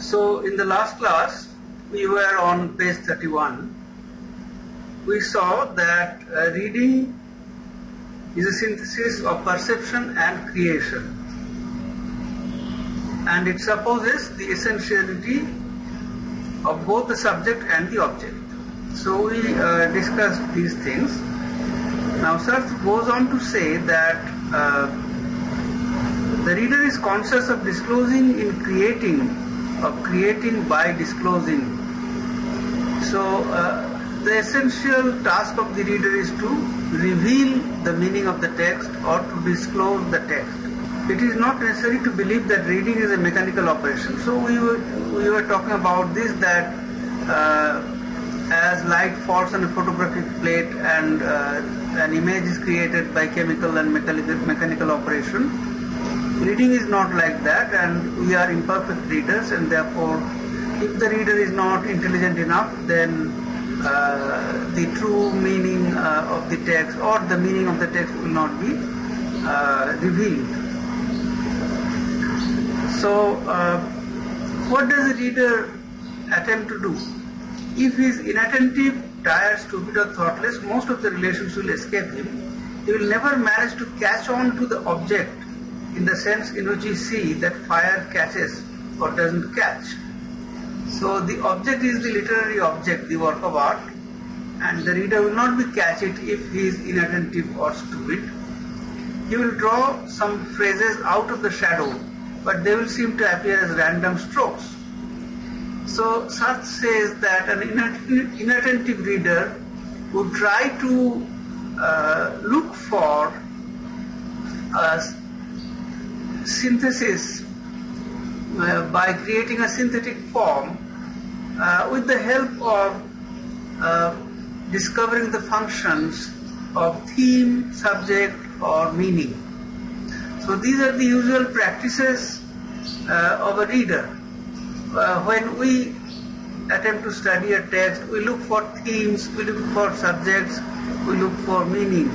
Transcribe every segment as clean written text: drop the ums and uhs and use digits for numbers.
So in the last class, we were on page 31. We saw that reading is a synthesis of perception and creation, and it supposes the essentiality of both the subject and the object. So we discussed these things. Now Sartre goes on to say that the reader is conscious of disclosing in creating, of creating by disclosing. So the essential task of the reader is to reveal the meaning of the text or to disclose the text. It is not necessary to believe that reading is a mechanical operation. So we were talking about this, that as light falls on a photographic plate and an image is created by chemical and mechanical operation, reading is not like that, and we are imperfect readers, and therefore if the reader is not intelligent enough, then the true meaning of the text or the meaning of the text will not be revealed. So what does the reader attempt to do? If he is inattentive, tired, stupid or thoughtless, most of the relations will escape him. He will never manage to catch on to the object in the sense in which we see that fire catches or doesn't catch. So the object is the literary object, the work of art, and the reader will not catch it if he is inattentive or stupid. He will draw some phrases out of the shadow, but they will seem to appear as random strokes. So Sartre says that an inattentive reader would try to look for a synthesis by creating a synthetic form with the help of discovering the functions of theme, subject or meaning. So these are the usual practices of a reader. When we attempt to study a text, we look for themes, we look for subjects, we look for meaning.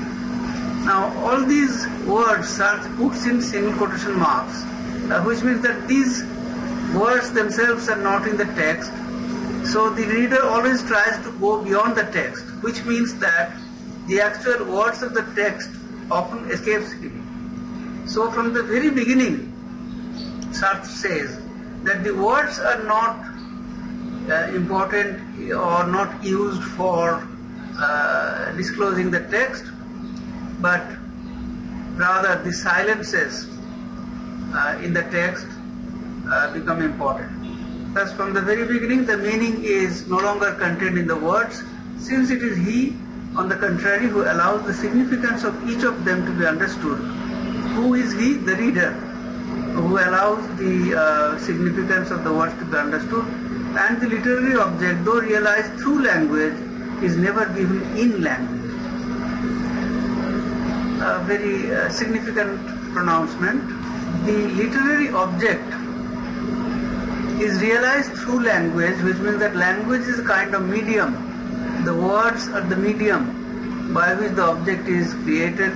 Now all these words are put in single quotation marks, which means that these words themselves are not in the text. So the reader always tries to go beyond the text, which means that the actual words of the text often escapes him. So from the very beginning, Sartre says that the words are not important or not used for disclosing the text, but rather the silences in the text become important. Thus from the very beginning the meaning is no longer contained in the words, since it is he, on the contrary, who allows the significance of each of them to be understood. Who is he? The reader, who allows the significance of the words to be understood, and the literary object, though realized through language, is never given in language. A very significant pronouncement. The literary object is realized through language, which means that language is a kind of medium. The words are the medium by which the object is created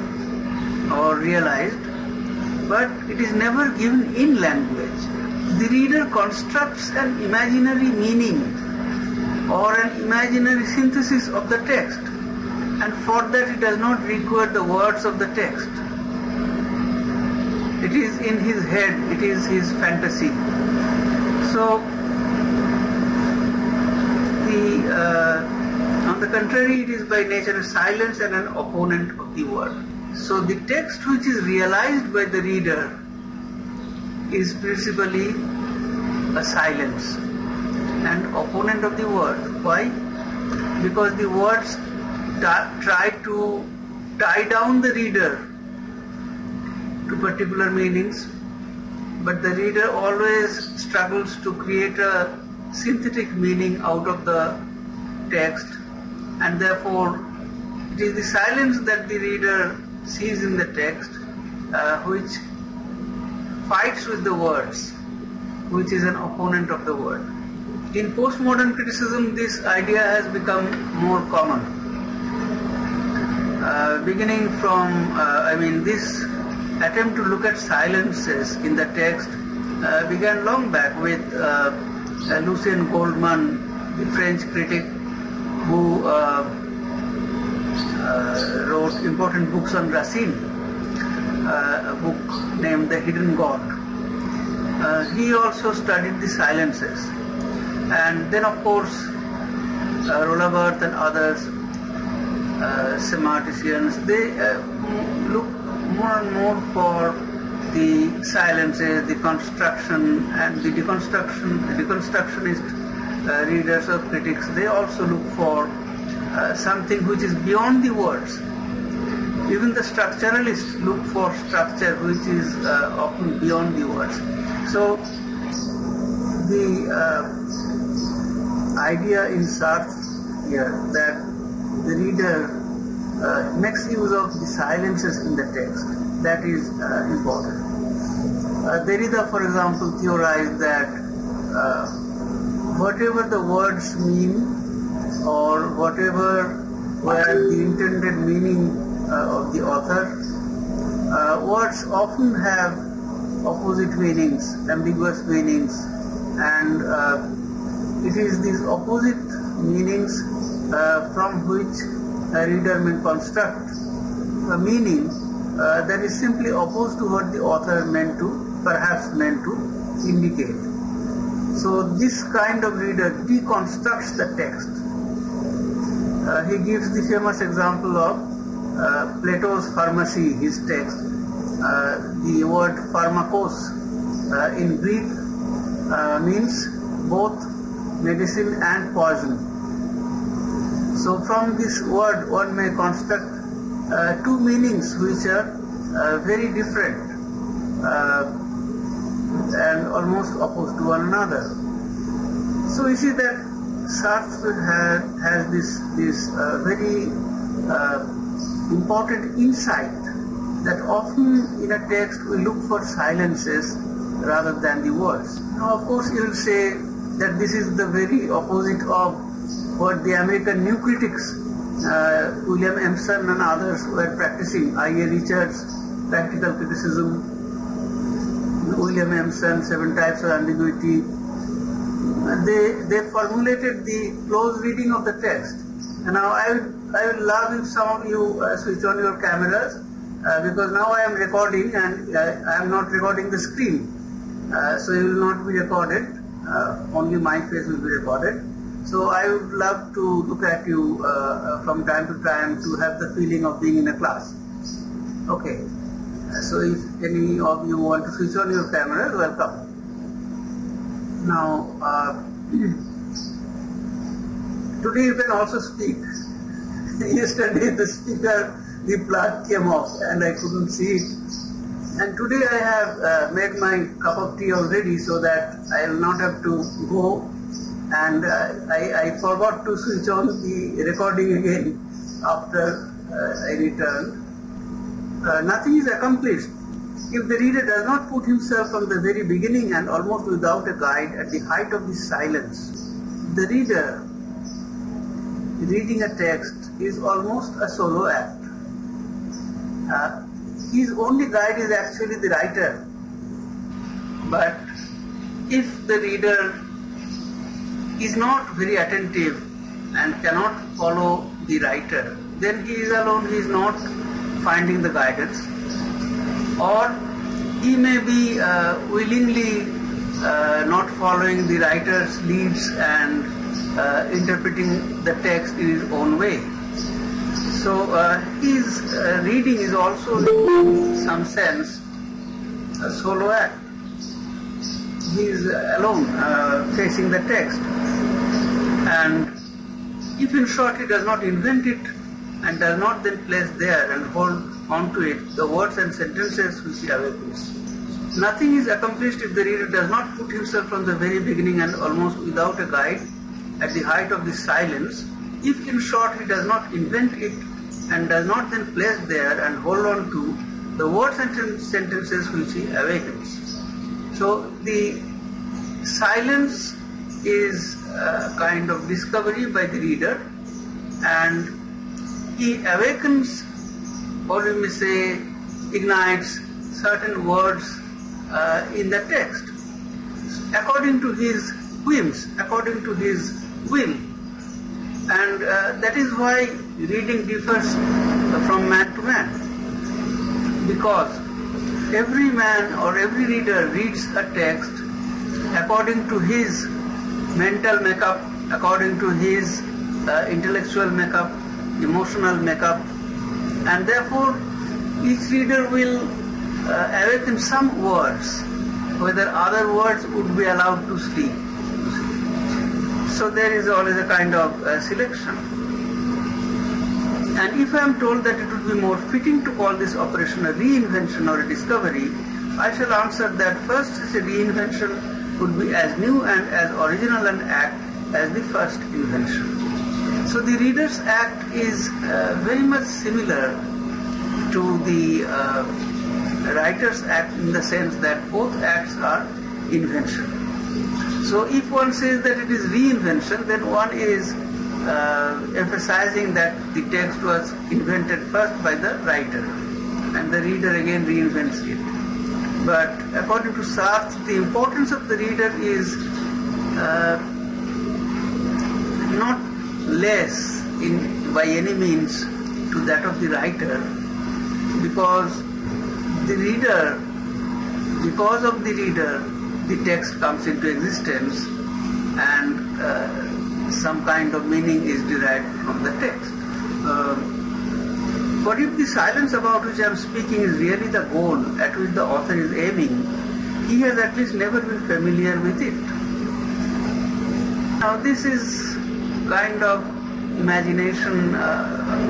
or realized, but it is never given in language. The reader constructs an imaginary meaning or an imaginary synthesis of the text, and for that he does not require the words of the text. It is in his head, it is his fantasy. So on the contrary, it is by nature a silence and an opponent of the word. So the text which is realized by the reader is principally a silence and opponent of the word. Why? Because the words try to tie down the reader to particular meanings, but the reader always struggles to create a synthetic meaning out of the text, and therefore it is the silence that the reader sees in the text which fights with the words, which is an opponent of the word. In postmodern criticism, this idea has become more common. Beginning from, this attempt to look at silences in the text began long back with Lucien Goldman, the French critic who wrote important books on Racine, a book named The Hidden God. He also studied the silences. And then of course Rolla Barthes and others, semanticians, they look more and more for the silences, the construction, and the deconstructionist readers or critics, they also look for something which is beyond the words. Even the structuralists look for structure which is often beyond the words. So the idea in Sartre here that the reader makes use of the silences in the text, that is important. Derrida, for example, theorized that whatever the words mean or whatever were the intended meaning of the author, words often have opposite meanings, ambiguous meanings, and it is these opposite meanings from which a reader may construct a meaning that is simply opposed to what the author perhaps meant to indicate. So this kind of reader deconstructs the text. He gives the famous example of Plato's Pharmacy, his text. The word pharmakos in Greek means both medicine and poison. So from this word one may construct two meanings which are very different and almost opposed to one another. So you see that Sartre has this very important insight that often in a text we look for silences rather than the words. Now of course you will say that this is the very opposite of what the American new critics, William Emerson and others, were practicing. I.A. Richards, Practical Criticism, William Emerson, Seven Types of Ambiguity. They formulated the close reading of the text. And now I would love if some of you switch on your cameras because now I am recording and I am not recording the screen. So you will not be recorded, only my face will be recorded. So I would love to look at you from time to time to have the feeling of being in a class. Okay. So if any of you want to switch on your cameras, welcome. Now, today you can also speak. Yesterday the plug came off and I couldn't see it. And today I have made my cup of tea already so that I will not have to go. And I forgot to switch on the recording again after I returned. Nothing is accomplished if the reader does not put himself from the very beginning and almost without a guide at the height of the silence. The reader reading a text is almost a solo act. His only guide is actually the writer. But if the reader is not very attentive and cannot follow the writer, then he is alone, he is not finding the guidance. Or he may be willingly not following the writer's leads and interpreting the text in his own way. So his reading is also in some sense a solo act. He is alone facing the text. And if in short he does not invent it and does not then place there and hold on to it the words and sentences which he awakens. Nothing is accomplished if the reader does not put himself from the very beginning and almost without a guide at the height of the silence, if in short he does not invent it and does not then place there and hold on to the words and sentences which he awakens. So the silence is a kind of discovery by the reader, and he awakens, or we may say ignites, certain words in the text according to his whims, according to his will. And that is why reading differs from man to man, because every man or every reader reads a text according to his mental makeup, according to his intellectual makeup, emotional makeup, and therefore each reader will awaken some words, whether other words would be allowed to sleep. So there is always a kind of selection. And if I am told that it would be more fitting to call this operation a reinvention or a discovery, I shall answer that first, such a reinvention would be as new and as original an act as the first invention. So the reader's act is very much similar to the writer's act in the sense that both acts are invention. So if one says that it is reinvention, then one is emphasizing that the text was invented first by the writer and the reader again reinvents it. But according to Sartre, the importance of the reader is not less by any means to that of the writer, because because of the reader, the text comes into existence and some kind of meaning is derived from the text. But if the silence about which I am speaking is really the goal at which the author is aiming, he has at least never been familiar with it. Now this is kind of imagination,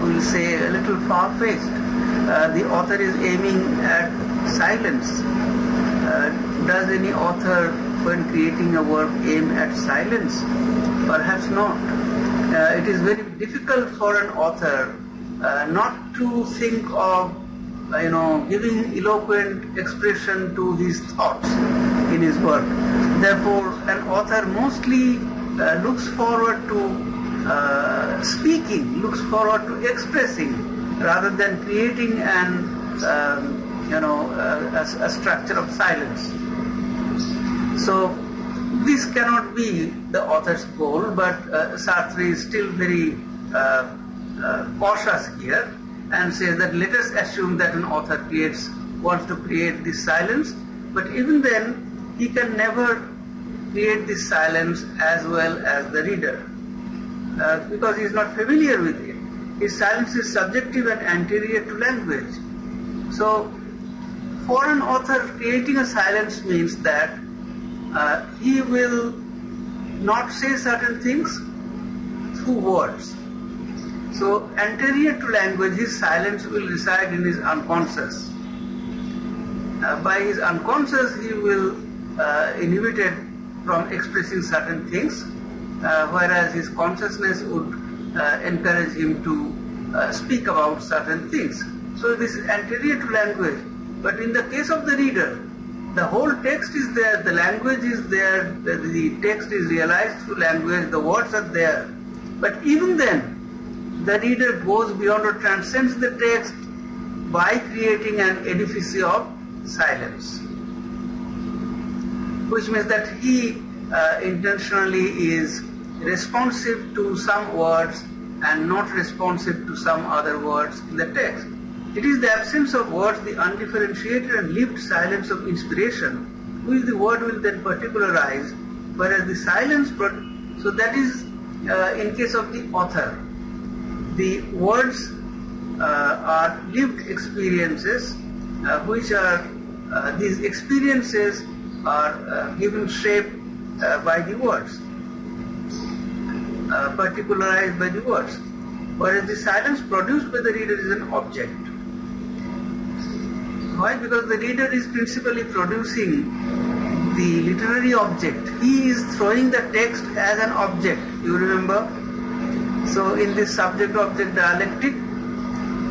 we'll say a little far-fetched. The author is aiming at silence. Does any author, when creating a work, aim at silence? Perhaps not. It is very difficult for an author not to think of, giving eloquent expression to his thoughts in his work. Therefore, an author mostly looks forward to speaking, looks forward to expressing, rather than creating a structure of silence. So this cannot be the author's goal, but Sartre is still very cautious here and says that let us assume that an author wants to create this silence, but even then he can never create this silence as well as the reader, because he is not familiar with it. His silence is subjective and anterior to language. So for an author, creating a silence means that he will not say certain things through words. So anterior to language, his silence will reside in his unconscious. By his unconscious, he will inhibited from expressing certain things, whereas his consciousness would encourage him to speak about certain things. So this is anterior to language. But in the case of the reader, the whole text is there, the language is there, the text is realized through language, the words are there. But even then, the reader goes beyond or transcends the text by creating an edifice of silence, which means that he intentionally is responsive to some words and not responsive to some other words in the text. It is the absence of words, the undifferentiated and lived silence of inspiration, which the word will then particularize, whereas the silence, so that is in case of the author. The words are lived experiences, which are, these experiences are given shape by the words, particularized by the words, whereas the silence produced by the reader is an object. Why? Because the reader is principally producing the literary object. He is throwing the text as an object, you remember? So in this subject-object dialectic,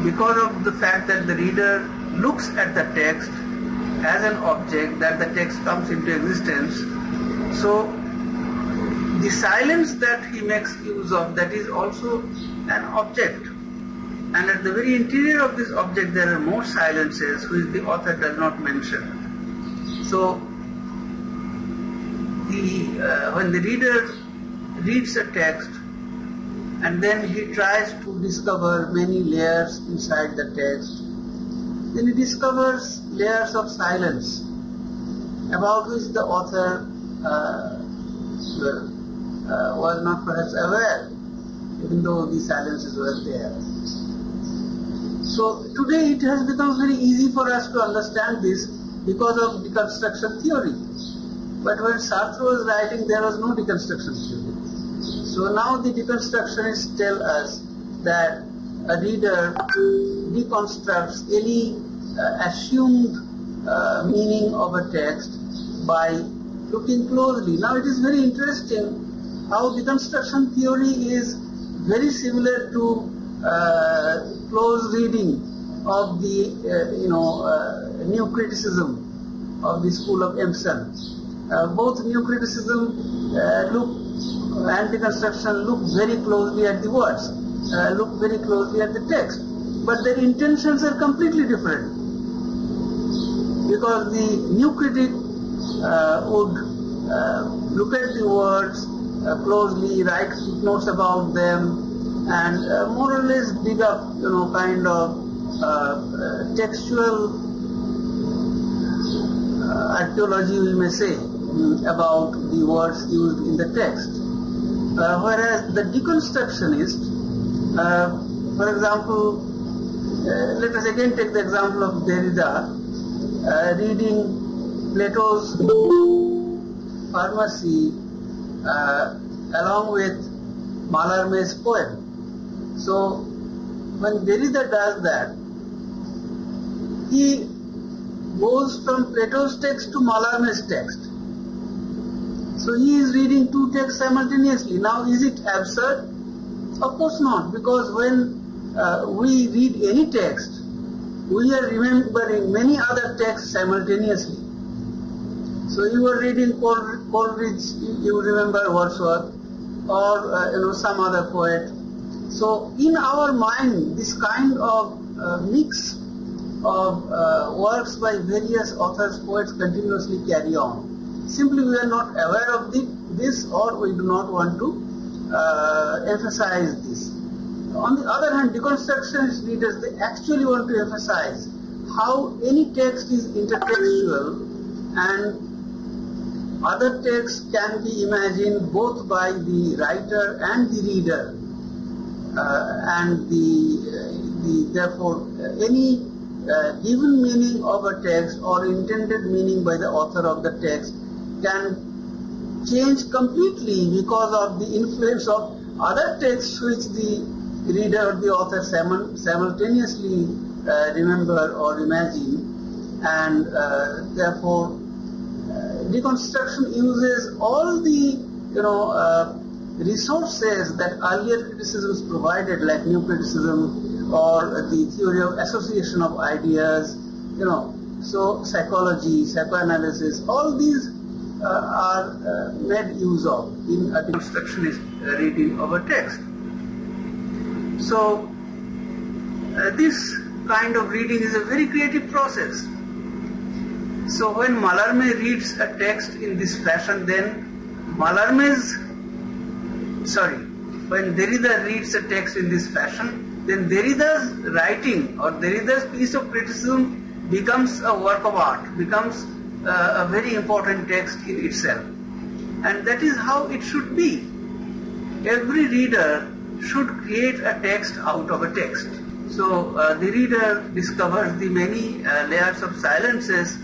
because of the fact that the reader looks at the text as an object, that the text comes into existence, so the silence that he makes use of, that is also an object. And at the very interior of this object there are more silences which the author does not mention. So when the reader reads a text and then he tries to discover many layers inside the text, then he discovers layers of silence about which the author was not perhaps aware, even though the silences were there. So today it has become very easy for us to understand this because of deconstruction theory. But when Sartre was writing, there was no deconstruction theory. So now the deconstructionists tell us that a reader deconstructs any assumed meaning of a text by looking closely. Now it is very interesting how deconstruction theory is very similar to close reading of the new criticism of the school of Emerson. Both new criticism and deconstruction look very closely at the words, look very closely at the text, but their intentions are completely different. Because the new critic would look at the words closely, write notes about them, and more or less dig up, kind of textual archaeology, we may say, about the words used in the text. Whereas the deconstructionist, for example, let us again take the example of Derrida, reading Plato's Pharmacy along with Mallarmé's poem. So when Derrida does that, he goes from Plato's text to Mallarmé's text. So he is reading two texts simultaneously. Now is it absurd? Of course not, because when we read any text, we are remembering many other texts simultaneously. So you are reading Coleridge, you remember Wordsworth, or some other poet. So in our mind, this kind of mix of works by various authors, poets continuously carry on. Simply we are not aware of this, or we do not want to emphasize this. On the other hand, deconstructionist readers, they actually want to emphasize how any text is intertextual and other texts can be imagined both by the writer and the reader, and therefore any given meaning of a text or intended meaning by the author of the text can change completely because of the influence of other texts which the reader or the author simultaneously remember or imagine, and therefore deconstruction uses all the resources that earlier criticisms provided, like new criticism or the theory of association of ideas, so psychology, psychoanalysis, all these are made use of in a deconstructionist reading of a text. So this kind of reading is a very creative process. So when Mallarmé reads a text in this fashion, then when Derrida reads a text in this fashion, then Derrida's writing or Derrida's piece of criticism becomes a work of art, becomes a very important text in itself. And that is how it should be. Every reader should create a text out of a text. So the reader discovers the many layers of silences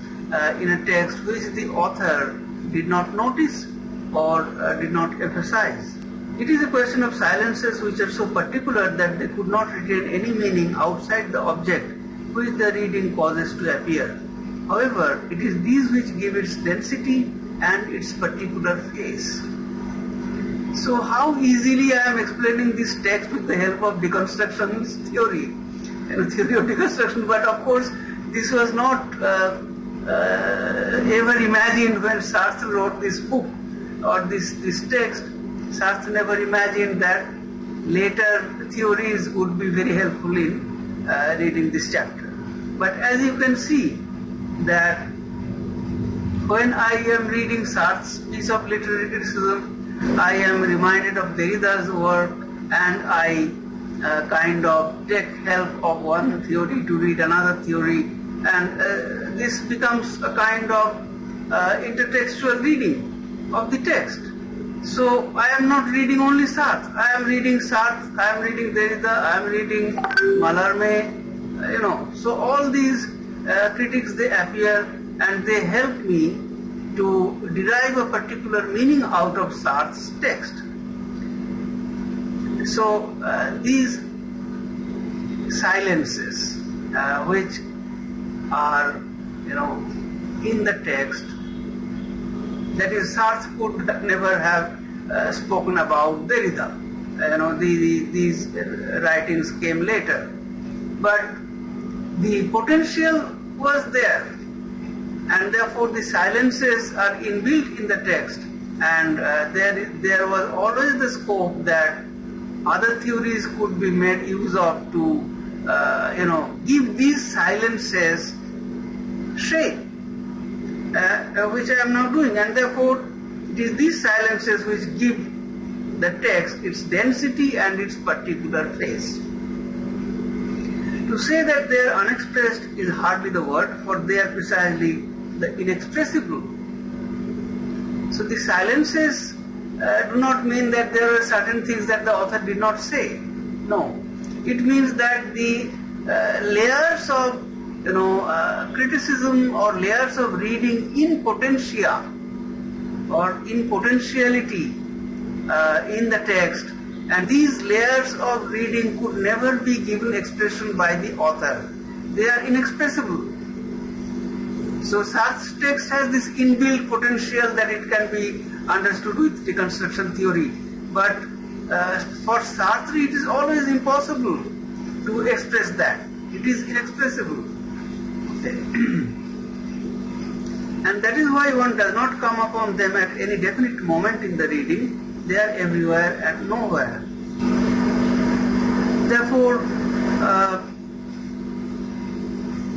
in a text which the author did not notice or did not emphasize. It is a question of silences which are so particular that they could not retain any meaning outside the object which the reading causes to appear. However, it is these which give its density and its particular face. So how easily I am explaining this text with the help of deconstruction theory, theory of deconstruction, but of course this was not ever imagined when Sartre wrote this book or this text. Sartre never imagined that later theories would be very helpful in reading this chapter. But as you can see that When I am reading Sartre's piece of literary criticism, I am reminded of Derrida's work, and I kind of take help of one theory to read another theory, and this becomes a kind of intertextual reading of the text. So I am not reading only Sartre. I am reading Sartre, I am reading Derrida, I am reading Mallarmé, So all these critics, they appear and they help me to derive a particular meaning out of Sartre's text. So these silences which are, in the text, that is, Sartre could never have spoken about Derrida. These writings came later, but the potential was there, and therefore the silences are inbuilt in the text, and there was always the scope that other theories could be made use of to give these silences shape, which I am now doing, and therefore it is these silences which give the text its density and its particular face. To say that they are unexpressed is hardly the word, for they are precisely the inexpressible. So the silences do not mean that there are certain things that the author did not say. No, it means that the layers of criticism or layers of reading in potentia or in potentiality in the text, and these layers of reading could never be given expression by the author. They are inexpressible. So Sartre's text has this inbuilt potential that it can be understood with deconstruction theory, but for Sartre it is always impossible to express that. It is inexpressible. And that is why one does not come upon them at any definite moment in the reading. They are everywhere and nowhere. Therefore,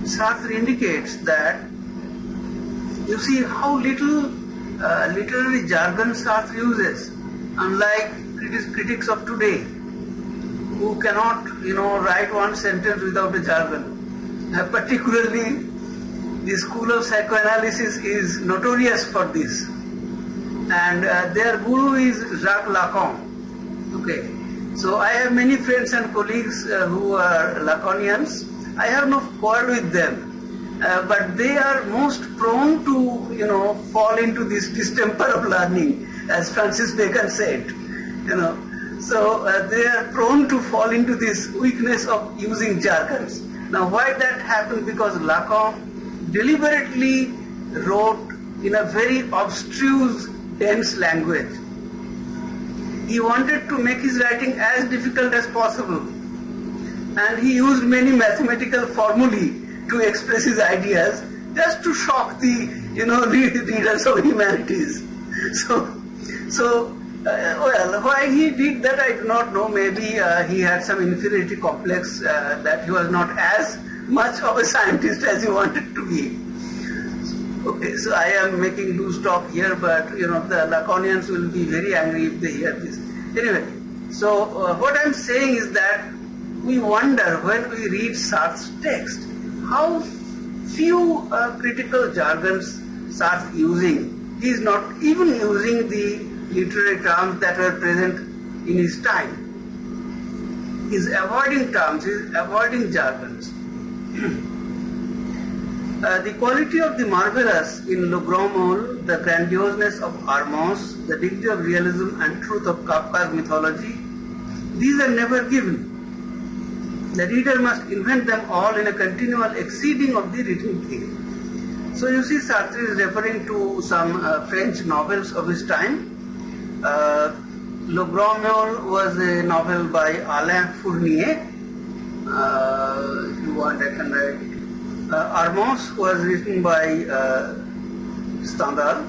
Sartre indicates that you see how little literary jargon Sartre uses, unlike critics of today, who cannot, write one sentence without a jargon. Particularly, the school of psychoanalysis is notorious for this, and their guru is Jacques Lacan. Okay, so I have many friends and colleagues who are Lacanians. I have no quarrel with them, but they are most prone to, fall into this distemper of learning, as Francis Bacon said. So they are prone to fall into this weakness of using jargons. Now, why that happened? Because Lacan deliberately wrote in a very abstruse, dense language. He wanted to make his writing as difficult as possible, and he used many mathematical formulae to express his ideas, just to shock the readers of humanities. Well, why he did that I do not know. Maybe he had some inferiority complex, that he was not as much of a scientist as he wanted to be. Okay, so I am making loose talk here, but the Lacanians will be very angry if they hear this. Anyway, so what I am saying is that we wonder when we read Sartre's text how few critical jargons Sartre using. He is not even using the literary terms that were present in his time. He is avoiding terms, he is avoiding jargons. The quality of the marvelous in Le Grand Môle, the grandioseness of Armance, the dignity of realism and truth of Kafka's mythology, these are never given. The reader must invent them all in a continual exceeding of the written thing. So you see, Sartre is referring to some French novels of his time. Le Grand Môle was a novel by Alain Fournier. If you want, I can write. Armance was written by Stendhal.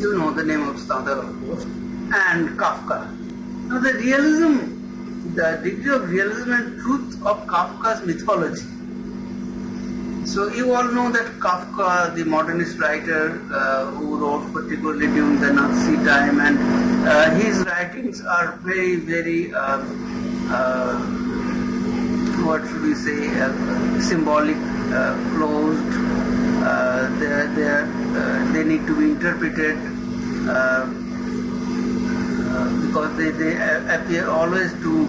You know the name of Stendhal, of course. And Kafka. Now the realism, the degree of realism and truth of Kafka's mythology, So you all know that Kafka, the modernist writer who wrote particularly during the Nazi time, and his writings are very, very, what should we say, symbolic, closed. They need to be interpreted because they appear always to,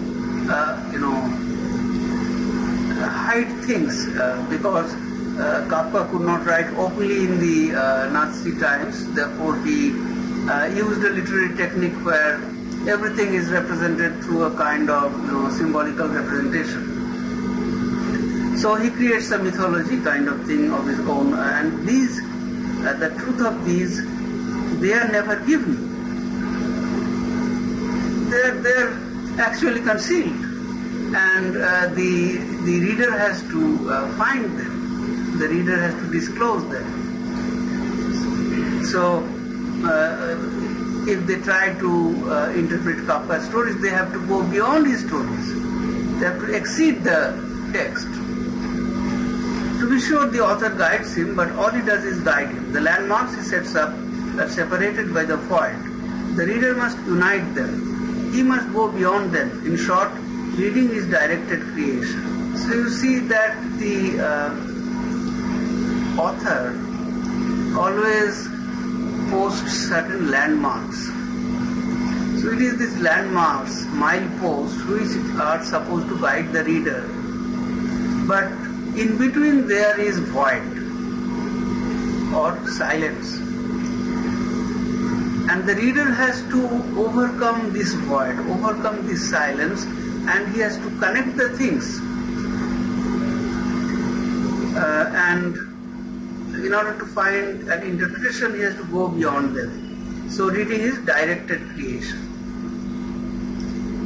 hide things because Kafka could not write openly in the Nazi times. Therefore, he used a literary technique where everything is represented through a kind of symbolical representation. So he creates a mythology kind of thing of his own, and these, the truth of these, they are never given. They're actually concealed, and the reader has to find them. The reader has to disclose them. So if they try to interpret Kafka's stories, they have to go beyond his stories. They have to exceed the text. To be sure, the author guides him, but all he does is guide him. The landmarks he sets up are separated by the void. The reader must unite them. He must go beyond them. In short, reading is directed creation. So you see that the author always posts certain landmarks. So it is these landmarks, mileposts, which are supposed to guide the reader. But in between there is void or silence. And the reader has to overcome this void, overcome this silence, and he has to connect the things. And in order to find an interpretation, he has to go beyond them. So reading is directed creation.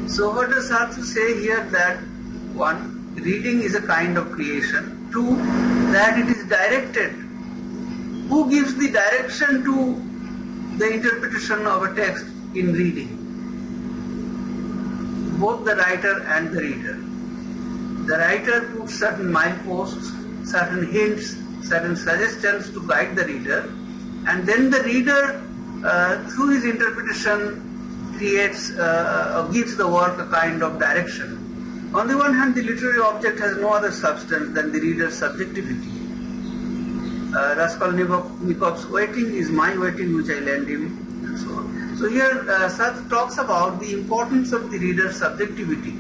So what does Sartre say here? That one, reading is a kind of creation. Two, that it is directed. Who gives the direction to the interpretation of a text in reading? Both the writer and the reader. The writer puts certain mileposts, certain hints, certain suggestions to guide the reader, and then the reader, through his interpretation, creates or gives the work a kind of direction. On the one hand, the literary object has no other substance than the reader's subjectivity. Raskolnikov's waiting is my waiting which I lend him, and so on. So here Sartre talks about the importance of the reader's subjectivity.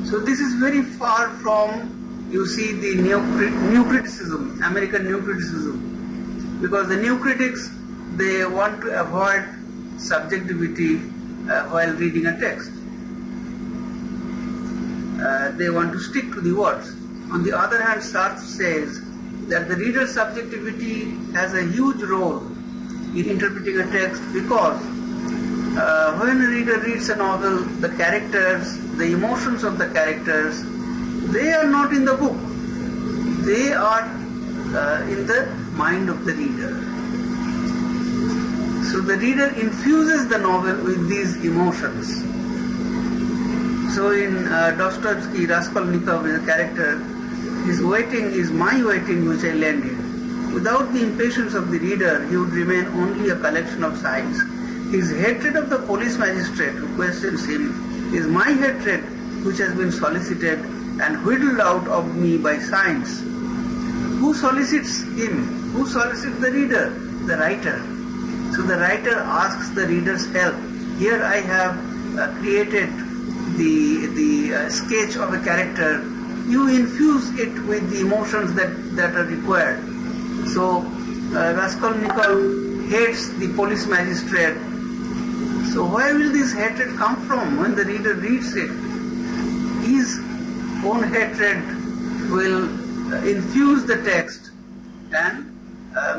So this is very far from, you see, the new criticism, American new criticism, because the new critics, they want to avoid subjectivity while reading a text. They want to stick to the words. On the other hand, Sartre says that the reader's subjectivity has a huge role in interpreting a text, because when a reader reads a novel, the characters, the emotions of the characters, they are not in the book. They are in the mind of the reader. So the reader infuses the novel with these emotions. So in Dostoevsky, Raskolnikov is a character. His waiting is my waiting which I lend him. Without the impatience of the reader, he would remain only a collection of signs. His hatred of the police magistrate who questions him is my hatred which has been solicited and wheedled out of me by signs. Who solicits him? Who solicits the reader? The writer. So the writer asks the reader's help. Here I have created the sketch of a character. You infuse it with the emotions that are required. So Raskolnikov hates the police magistrate. So where will this hatred come from when the reader reads it? His own hatred will infuse the text and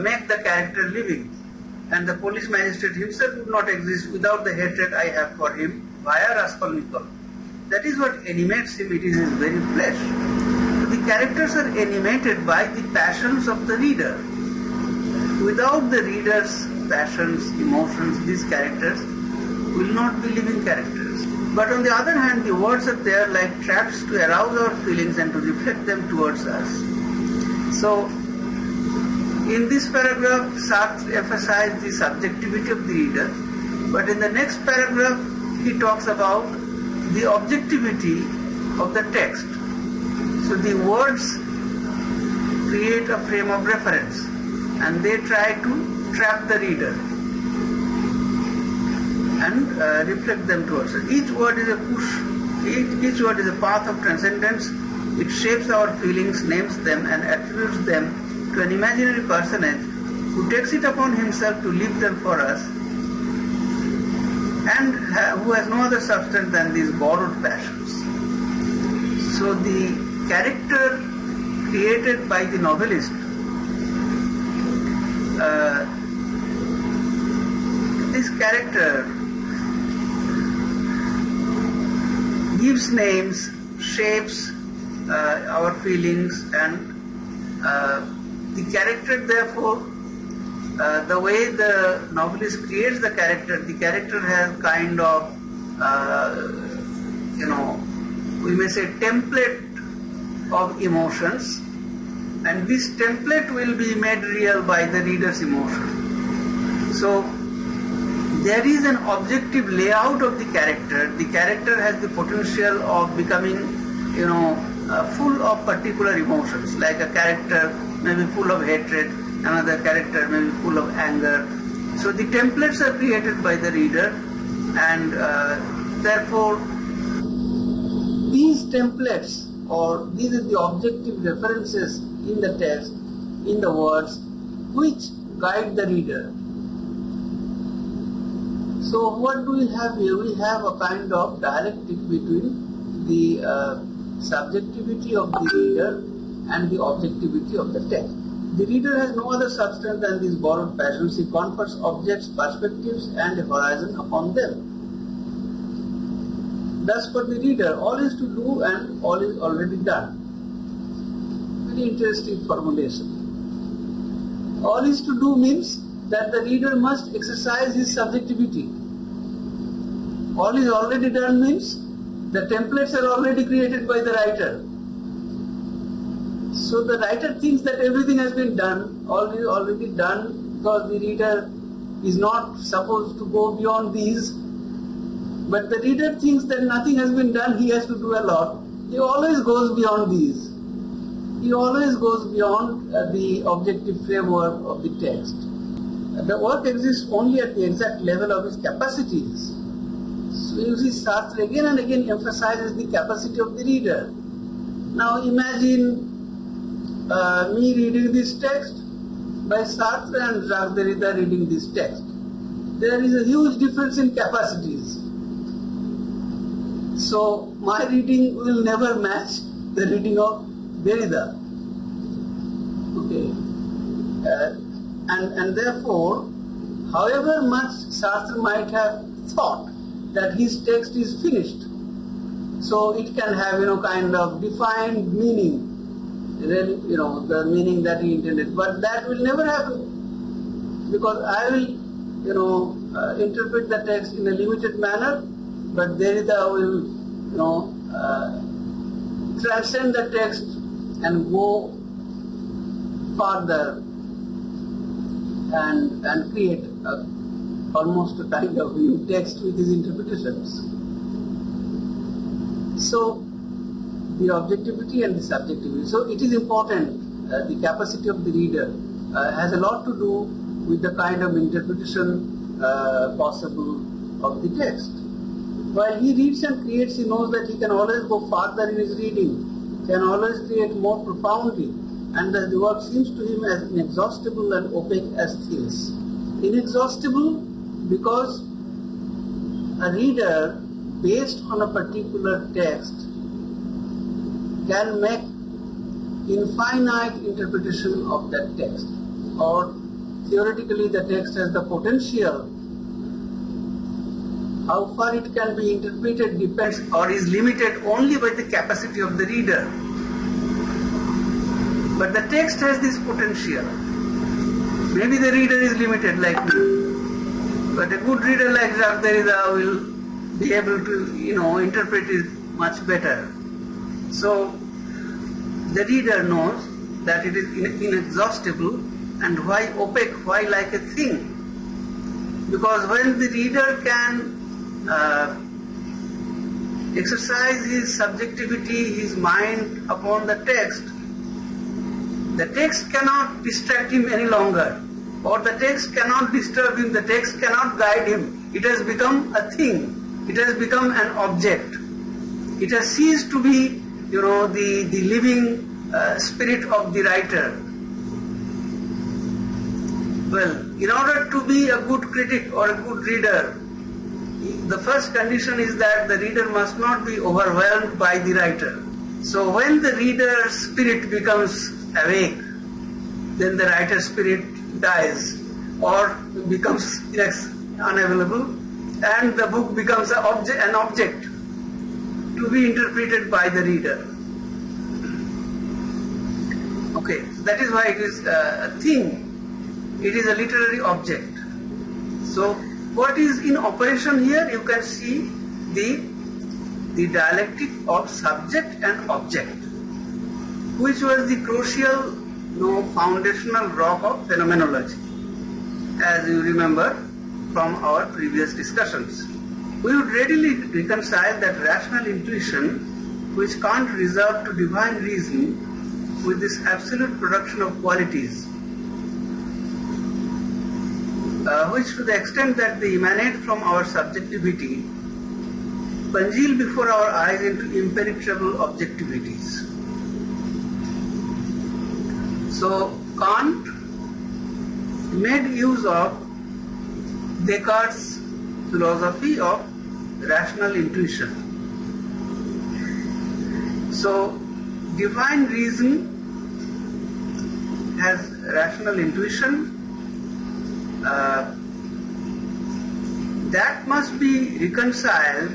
make the character living. And the police magistrate himself would not exist without the hatred I have for him via Raskolnikov. That is what animates him, it is his very flesh. So the characters are animated by the passions of the reader. Without the reader's passions, emotions, these characters, will not be living characters. But on the other hand, the words are there like traps to arouse our feelings and to reflect them towards us. So, in this paragraph, Sartre emphasized the subjectivity of the reader, but in the next paragraph, he talks about the objectivity of the text. So the words create a frame of reference and they try to trap the reader and reflect them towards us. Each word is a push, each word is a path of transcendence. It shapes our feelings, names them and attributes them to an imaginary personage who takes it upon himself to live them for us and who has no other substance than these borrowed passions. So the character created by the novelist this character gives names, shapes our feelings, and the character therefore, the way the novelist creates the character has kind of, we may say template of emotions, and this template will be made real by the reader's emotion. So there is an objective layout of the character. The character has the potential of becoming, full of particular emotions. Like a character may be full of hatred, another character may be full of anger. So the templates are created by the reader, and therefore these templates, or these are the objective references in the text, in the words, which guide the reader. So what do we have here? We have a kind of dialectic between the subjectivity of the reader and the objectivity of the text. The reader has no other substance than these borrowed passions. He confers objects, perspectives and a horizon upon them. Thus for the reader, all is to do and all is already done. Very interesting formulation. All is to do means that the reader must exercise his subjectivity. All is already done means the templates are already created by the writer. So the writer thinks that everything has been done, all is already done, because the reader is not supposed to go beyond these. But the reader thinks that nothing has been done, he has to do a lot. He always goes beyond these. He always goes beyond the objective framework of the text. The work exists only at the exact level of his capacities. So you see, Sartre again and again emphasizes the capacity of the reader. Now imagine me reading this text by Sartre and Jacques Derrida reading this text. There is a huge difference in capacities. So my reading will never match the reading of Derrida. Okay. And therefore, however much Sartre might have thought that his text is finished, so it can have, kind of defined meaning, really, the meaning that he intended. But that will never happen, because I will, interpret the text in a limited manner, but Derrida will, transcend the text and go further and create almost a kind of new text with his interpretations. So the objectivity and the subjectivity. So it is important, the capacity of the reader has a lot to do with the kind of interpretation possible of the text. While he reads and creates, he knows that he can always go farther in his reading, can always create more profoundly, and that the work seems to him as inexhaustible and opaque as things. Inexhaustible because a reader, based on a particular text, can make infinite interpretation of that text, or theoretically the text has the potential. How far it can be interpreted depends, or is limited only by the capacity of the reader. But the text has this potential. Maybe the reader is limited like me. But a good reader like Jacques Derrida will be able to, interpret it much better. So the reader knows that it is inexhaustible, and why opaque, why like a thing? Because when the reader can exercise his subjectivity, his mind upon the text cannot distract him any longer, or the text cannot disturb him, the text cannot guide him. It has become a thing, it has become an object. It has ceased to be, the living spirit of the writer. Well, in order to be a good critic or a good reader, the first condition is that the reader must not be overwhelmed by the writer. So when the reader's spirit becomes awake, then the writer's spirit dies or becomes unavailable, and the book becomes an object to be interpreted by the reader. Okay, that is why it is a thing. It is a literary object. So what is in operation here? You can see the dialectic of subject and object, which was the crucial, foundational rock of phenomenology, as you remember from our previous discussions. We would readily reconcile that rational intuition, which Kant reserved to divine reason, with this absolute production of qualities, which to the extent that they emanate from our subjectivity, congeal before our eyes into impenetrable objectivities. So Kant made use of Descartes' philosophy of rational intuition. So divine reason has rational intuition. That must be reconciled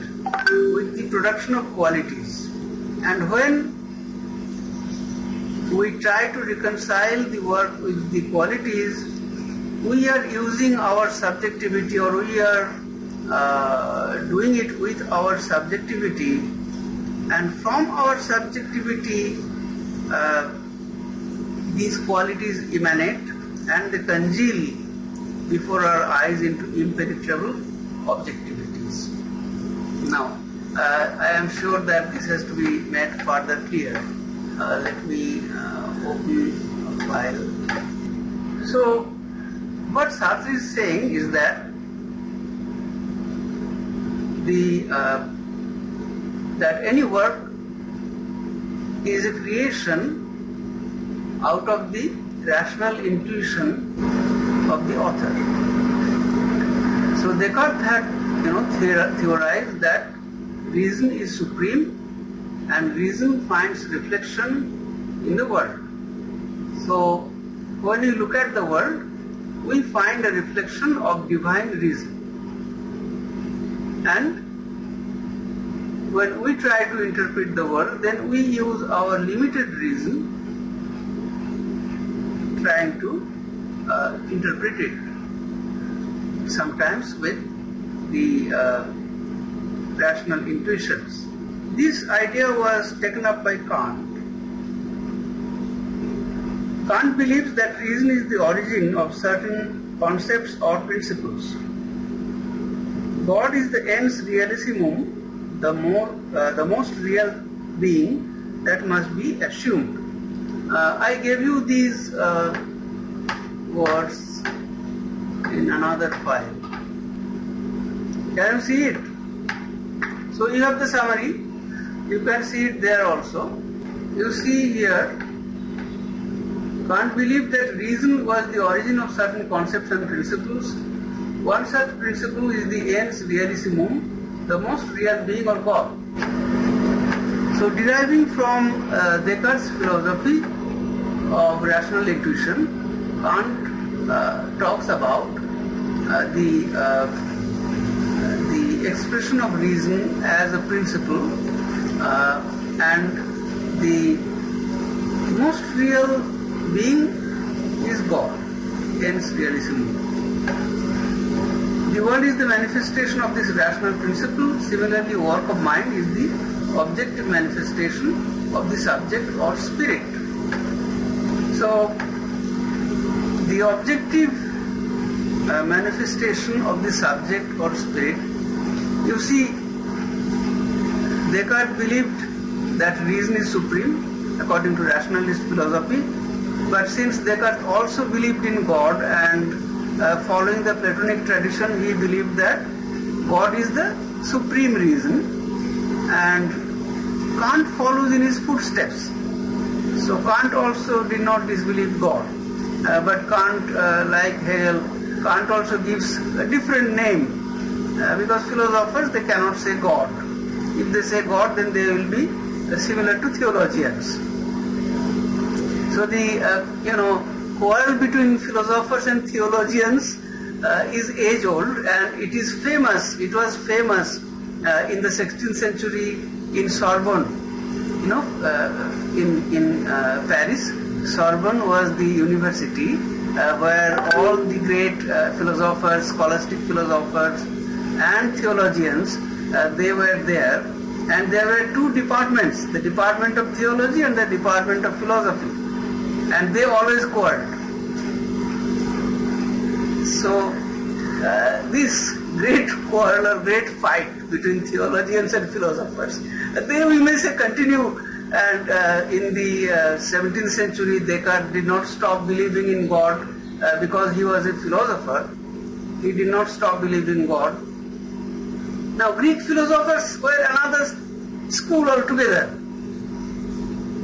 with the production of qualities. And when we try to reconcile the work with the qualities, we are using our subjectivity, or we are doing it with our subjectivity, and from our subjectivity these qualities emanate and they congeal before our eyes into impenetrable objectivities. Now, I am sure that this has to be made further clear. Let me open a file. So, what Sartre is saying is that that any work is a creation out of the rational intuition of the author. So Descartes had, theorized that reason is supreme, and reason finds reflection in the world. So when we look at the world, we find a reflection of divine reason. And when we try to interpret the world, then we use our limited reason trying to interpret it, sometimes with the rational intuitions. This idea was taken up by Kant. Kant believes that reason is the origin of certain concepts or principles. God is the ens realissimum, the most real being that must be assumed. I gave you these words in another file. Can you see it? So you have the summary. You can see it there also. You see here, Kant believed that reason was the origin of certain concepts and principles. One such principle is the ens realissimum, the most real being, or God. So deriving from Descartes' philosophy of rational intuition, Kant talks about the expression of reason as a principle, and the most real being is God, ens realissimum. The world is the manifestation of this rational principle. Similarly, work of mind is the objective manifestation of the subject or spirit. So, the objective manifestation of the subject or spirit, you see, Descartes believed that reason is supreme according to rationalist philosophy, but since Descartes also believed in God and following the Platonic tradition, he believed that God is the supreme reason, and Kant follows in his footsteps. So Kant also did not disbelieve God, but Kant, like Hegel, Kant also gives a different name because philosophers, they cannot say God. If they say God, then they will be similar to theologians. So the quarrel between philosophers and theologians is age-old, and it is famous. It was famous in the 16th century in Sorbonne. In Paris, Sorbonne was the university where all the great philosophers, scholastic philosophers, and theologians they were there, and there were two departments: the department of theology and the department of philosophy. And they always quarreled. So this great quarrel or great fight between theologians and philosophers, they, we may say, continue. And in the 17th century, Descartes did not stop believing in God because he was a philosopher. He did not stop believing in God. Now, Greek philosophers were another school altogether,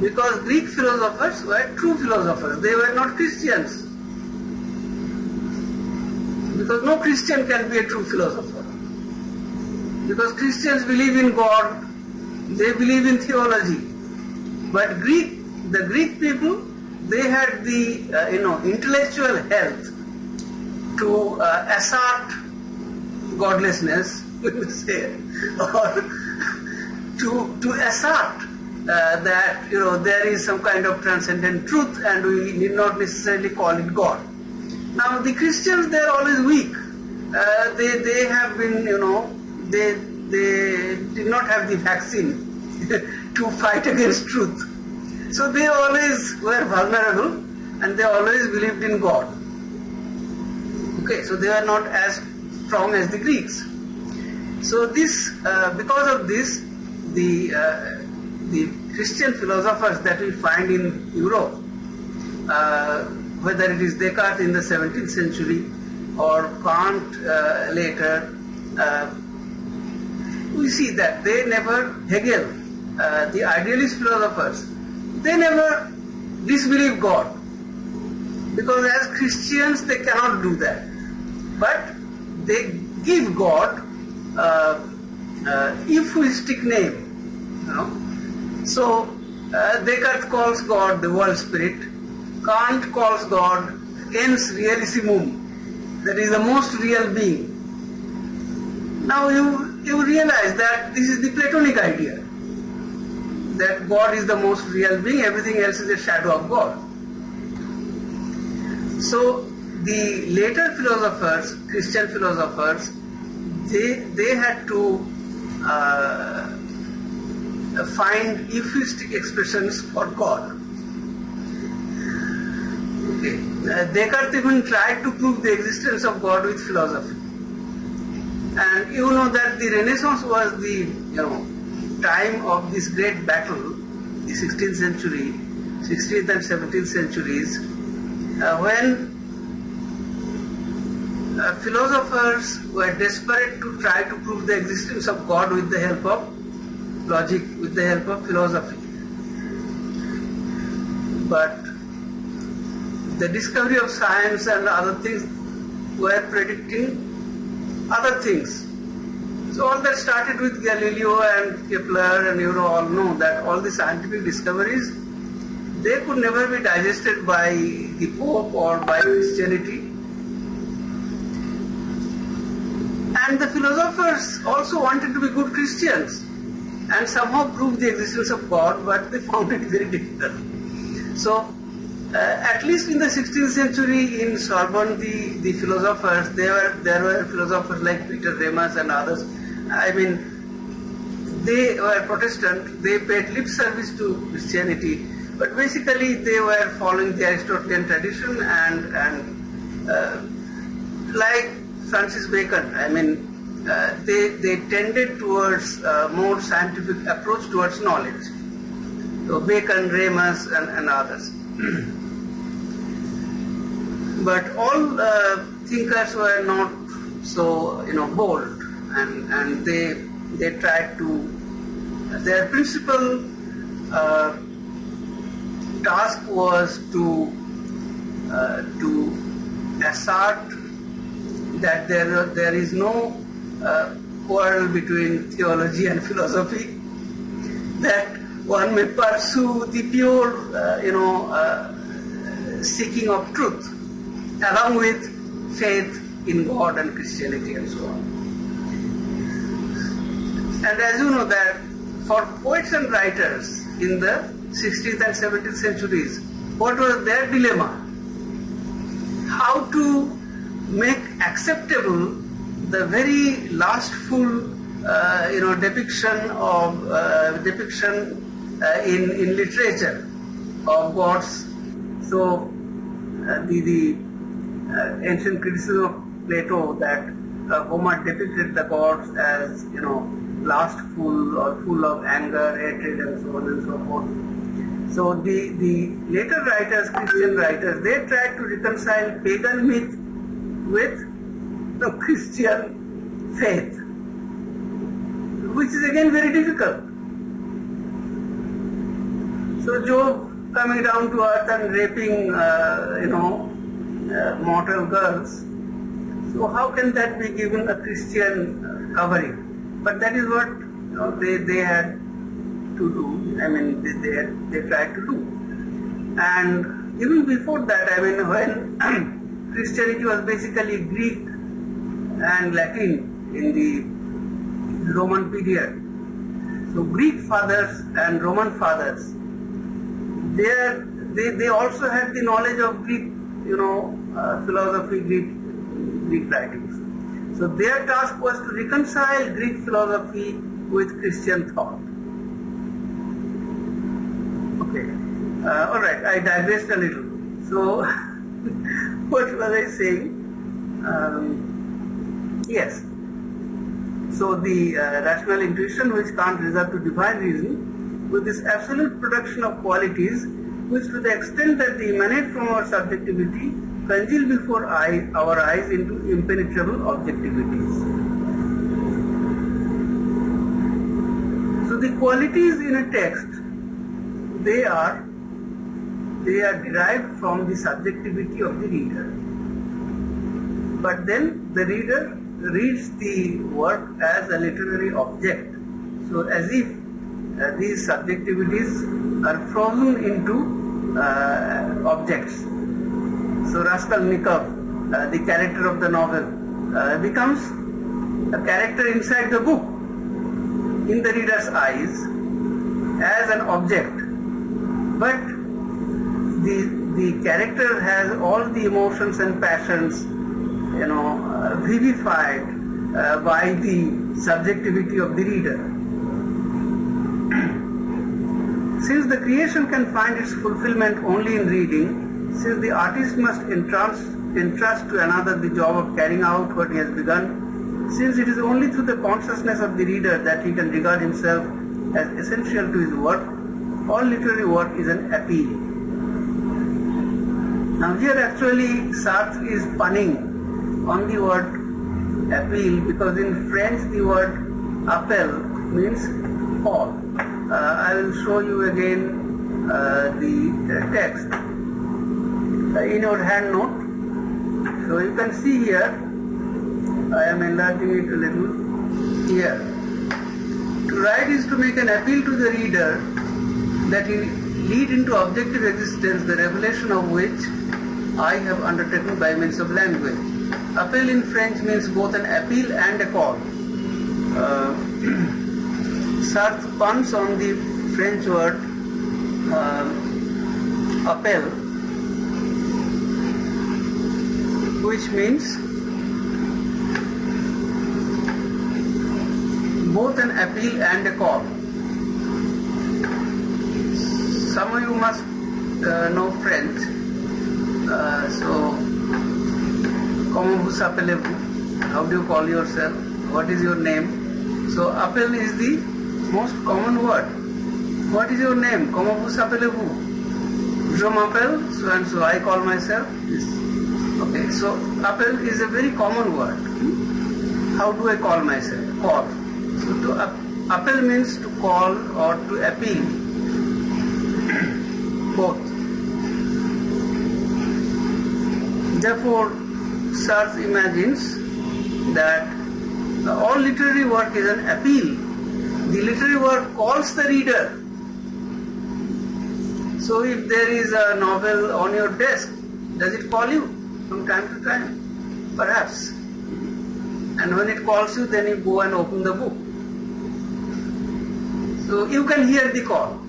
because Greek philosophers were true philosophers. They were not Christians. Because no Christian can be a true philosopher. Because Christians believe in God, they believe in theology. But the Greek people, they had the intellectual health to assert godlessness, say, or to assert that there is some kind of transcendent truth, and we need not necessarily call it God. Now the Christians, they are always weak. They have been, they did not have the vaccine to fight against truth. So they always were vulnerable, and they always believed in God. Okay, so they are not as strong as the Greeks. So this, because of this, the Christian philosophers that we find in Europe, whether it is Descartes in the 17th century or Kant later, we see that they never, Hegel, the idealist philosophers, they never disbelieve God, because as Christians they cannot do that, but they give God euphemistic name. So Descartes calls God the world spirit, Kant calls God ens realissimum, that is the most real being. Now you realize that this is the Platonic idea, that God is the most real being, everything else is a shadow of God. So the later philosophers, Christian philosophers, they had to find euphemistic expressions for God. Okay. Descartes even tried to prove the existence of God with philosophy. And you know that the Renaissance was the time of this great battle, the 16th century, 16th and 17th centuries, when philosophers were desperate to try to prove the existence of God with the help of logic, with the help of philosophy. But the discovery of science and other things were predicting other things. So all that started with Galileo and Kepler, and you all know that all the scientific discoveries, they could never be digested by the Pope or by Christianity. And the philosophers also wanted to be good Christians and somehow prove the existence of God, but they found it very difficult. So At least in the 16th century in Sorbonne, the philosophers, there were philosophers like Peter Remus and others. I mean, they were Protestant, they paid lip service to Christianity, but basically they were following the Aristotelian tradition and like Francis Bacon, I mean, they tended towards more scientific approach towards knowledge. So Bacon, Remus and others. But all thinkers were not so bold, and they tried to, their principal task was to assert that there is no quarrel between theology and philosophy, that one may pursue the pure seeking of truth along with faith in God and Christianity and so on. And as you know that for poets and writers in the 16th and 17th centuries, what was their dilemma? How to make acceptable the very lastful depiction in literature of gods. So the ancient criticism of Plato that Homer depicted the gods as lustful or full of anger, hatred, and so on and so forth. So the later writers, Christian writers, they tried to reconcile pagan myth with the Christian faith, which is again very difficult. So Job coming down to earth and raping, mortal girls. So how can that be given a Christian covering? But that is what they had to do. I mean, they tried to do. And even before that, I mean, when Christianity was basically Greek and Latin in the Roman period. So Greek fathers and Roman fathers, they also had the knowledge of Greek, philosophy, Greek writings. So their task was to reconcile Greek philosophy with Christian thought. Okay, all right, I digressed a little. So what was I saying? Yes. So the rational intuition which can't resort to divine reason, with this absolute production of qualities which to the extent that they emanate from our subjectivity congeal before our eyes into impenetrable objectivities. So the qualities in a text, they are derived from the subjectivity of the reader. But then the reader reads the work as a literary object. So as if these subjectivities are frozen into objects. So Raskolnikov, the character of the novel, becomes a character inside the book, in the reader's eyes, as an object. But the character has all the emotions and passions, vivified by the subjectivity of the reader. Since the creation can find its fulfillment only in reading, since the artist must entrust to another the job of carrying out what he has begun, since it is only through the consciousness of the reader that he can regard himself as essential to his work, all literary work is an appeal. Now here actually Sartre is punning on the word appeal, because in French the word appel means call. I will show you again the text in your hand note. So you can see here, I am enlarging it a little here. To write is to make an appeal to the reader that he lead into objective existence, the revelation of which I have undertaken by means of language. Appel in French means both an appeal and a call. Sartre puns on the French word appel which means both an appeal and a call. Some of you must know French. Comment vous appelez-vous? How do you call yourself? What is your name? So appel is the most common word. What is your name? Comment vous appelez-vous? Je m'appelle so and so. I call myself this. Okay, so appel is a very common word. How do I call myself? Call. So to appel means to call or to appeal. Both. Therefore, Sartre imagines that all literary work is an appeal. The literary work calls the reader. So if there is a novel on your desk, does it call you from time to time? Perhaps. And when it calls you, then you go and open the book. So you can hear the call.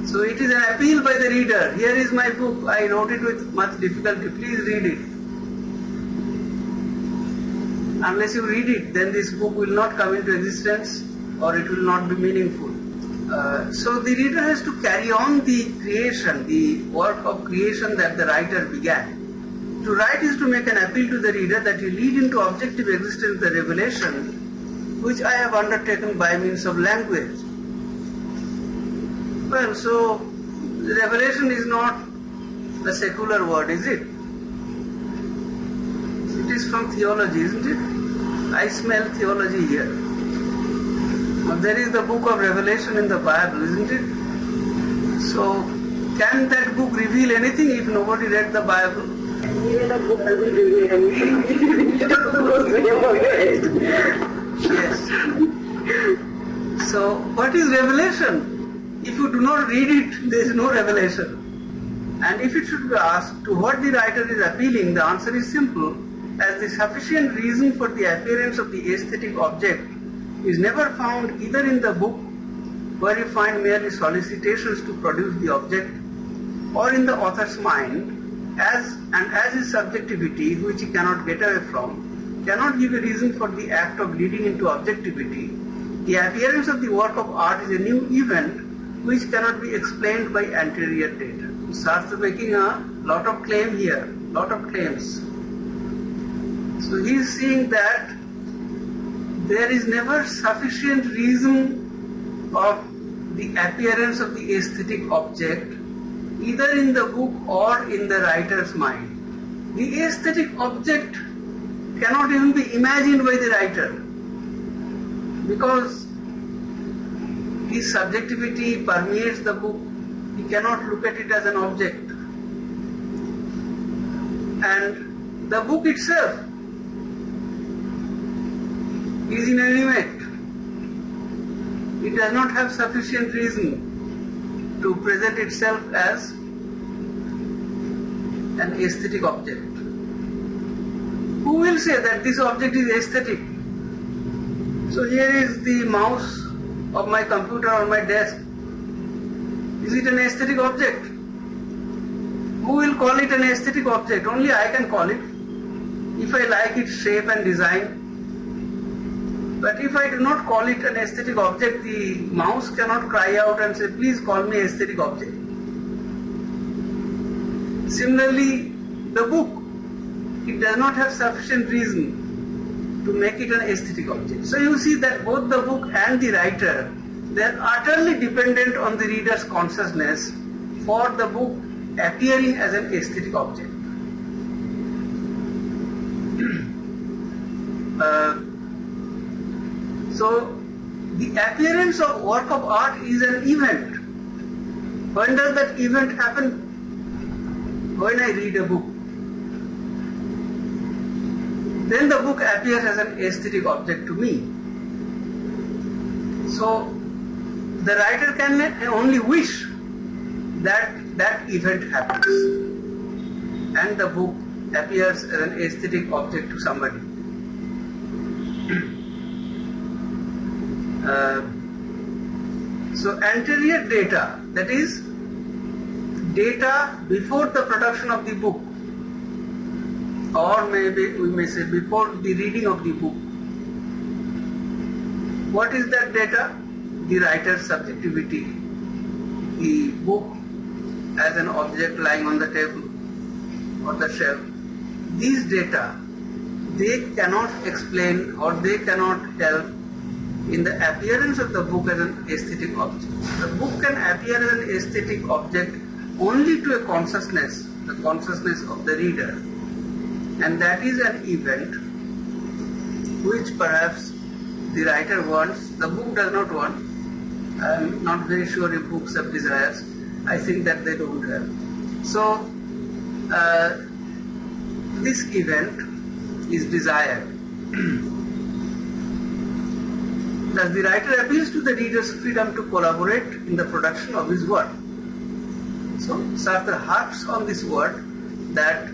So it is an appeal by the reader. Here is my book. I wrote it with much difficulty. Please read it. Unless you read it, then this book will not come into existence or it will not be meaningful. So the reader has to carry on the creation, the work of creation that the writer began. To write is to make an appeal to the reader that you lead into objective existence the revelation which I have undertaken by means of language. Well, so revelation is not a secular word, is it? It is from theology, isn't it? I smell theology here. Now, there is the book of Revelation in the Bible, isn't it? So, can that book reveal anything if nobody read the Bible? Even the book doesn't reveal anything. Yes. So, what is revelation? If you do not read it, there is no revelation. And if it should be asked to what the writer is appealing, the answer is simple. As the sufficient reason for the appearance of the aesthetic object is never found either in the book, where you find merely solicitations to produce the object, or in the author's mind, as his subjectivity, which he cannot get away from, cannot give a reason for the act of leading into objectivity. The appearance of the work of art is a new event which cannot be explained by anterior data. Sartre making a lot of claim here, lot of claims. So he is seeing that there is never sufficient reason of the appearance of the aesthetic object either in the book or in the writer's mind. The aesthetic object cannot even be imagined by the writer because his subjectivity permeates the book. He cannot look at it as an object. And the book itself is inanimate. It does not have sufficient reason to present itself as an aesthetic object. Who will say that this object is aesthetic? So here is the mouse of my computer on my desk. Is it an aesthetic object? Who will call it an aesthetic object? Only I can call it, if I like its shape and design. But if I do not call it an aesthetic object, the mouse cannot cry out and say, please call me aesthetic object. Similarly, the book, it does not have sufficient reason to make it an aesthetic object. So you see that both the book and the writer, they are utterly dependent on the reader's consciousness for the book appearing as an aesthetic object. So the appearance of work of art is an event. When does that event happen? When I read a book. Then the book appears as an aesthetic object to me. So the writer can only wish that that event happens and the book appears as an aesthetic object to somebody. So anterior data, that is data before the production of the book, or maybe we may say before the reading of the book. What is that data? The writer's subjectivity, the book as an object lying on the table or the shelf. These data, they cannot explain or they cannot help in the appearance of the book as an aesthetic object. The book can appear as an aesthetic object only to a consciousness, the consciousness of the reader. And that is an event which perhaps the writer wants, the book does not want. I am not very sure if books have desires. I think that they don't have. So, this event is desired. Thus, the writer appeals to the reader's freedom to collaborate in the production of his work. So, Sartre harps on this word that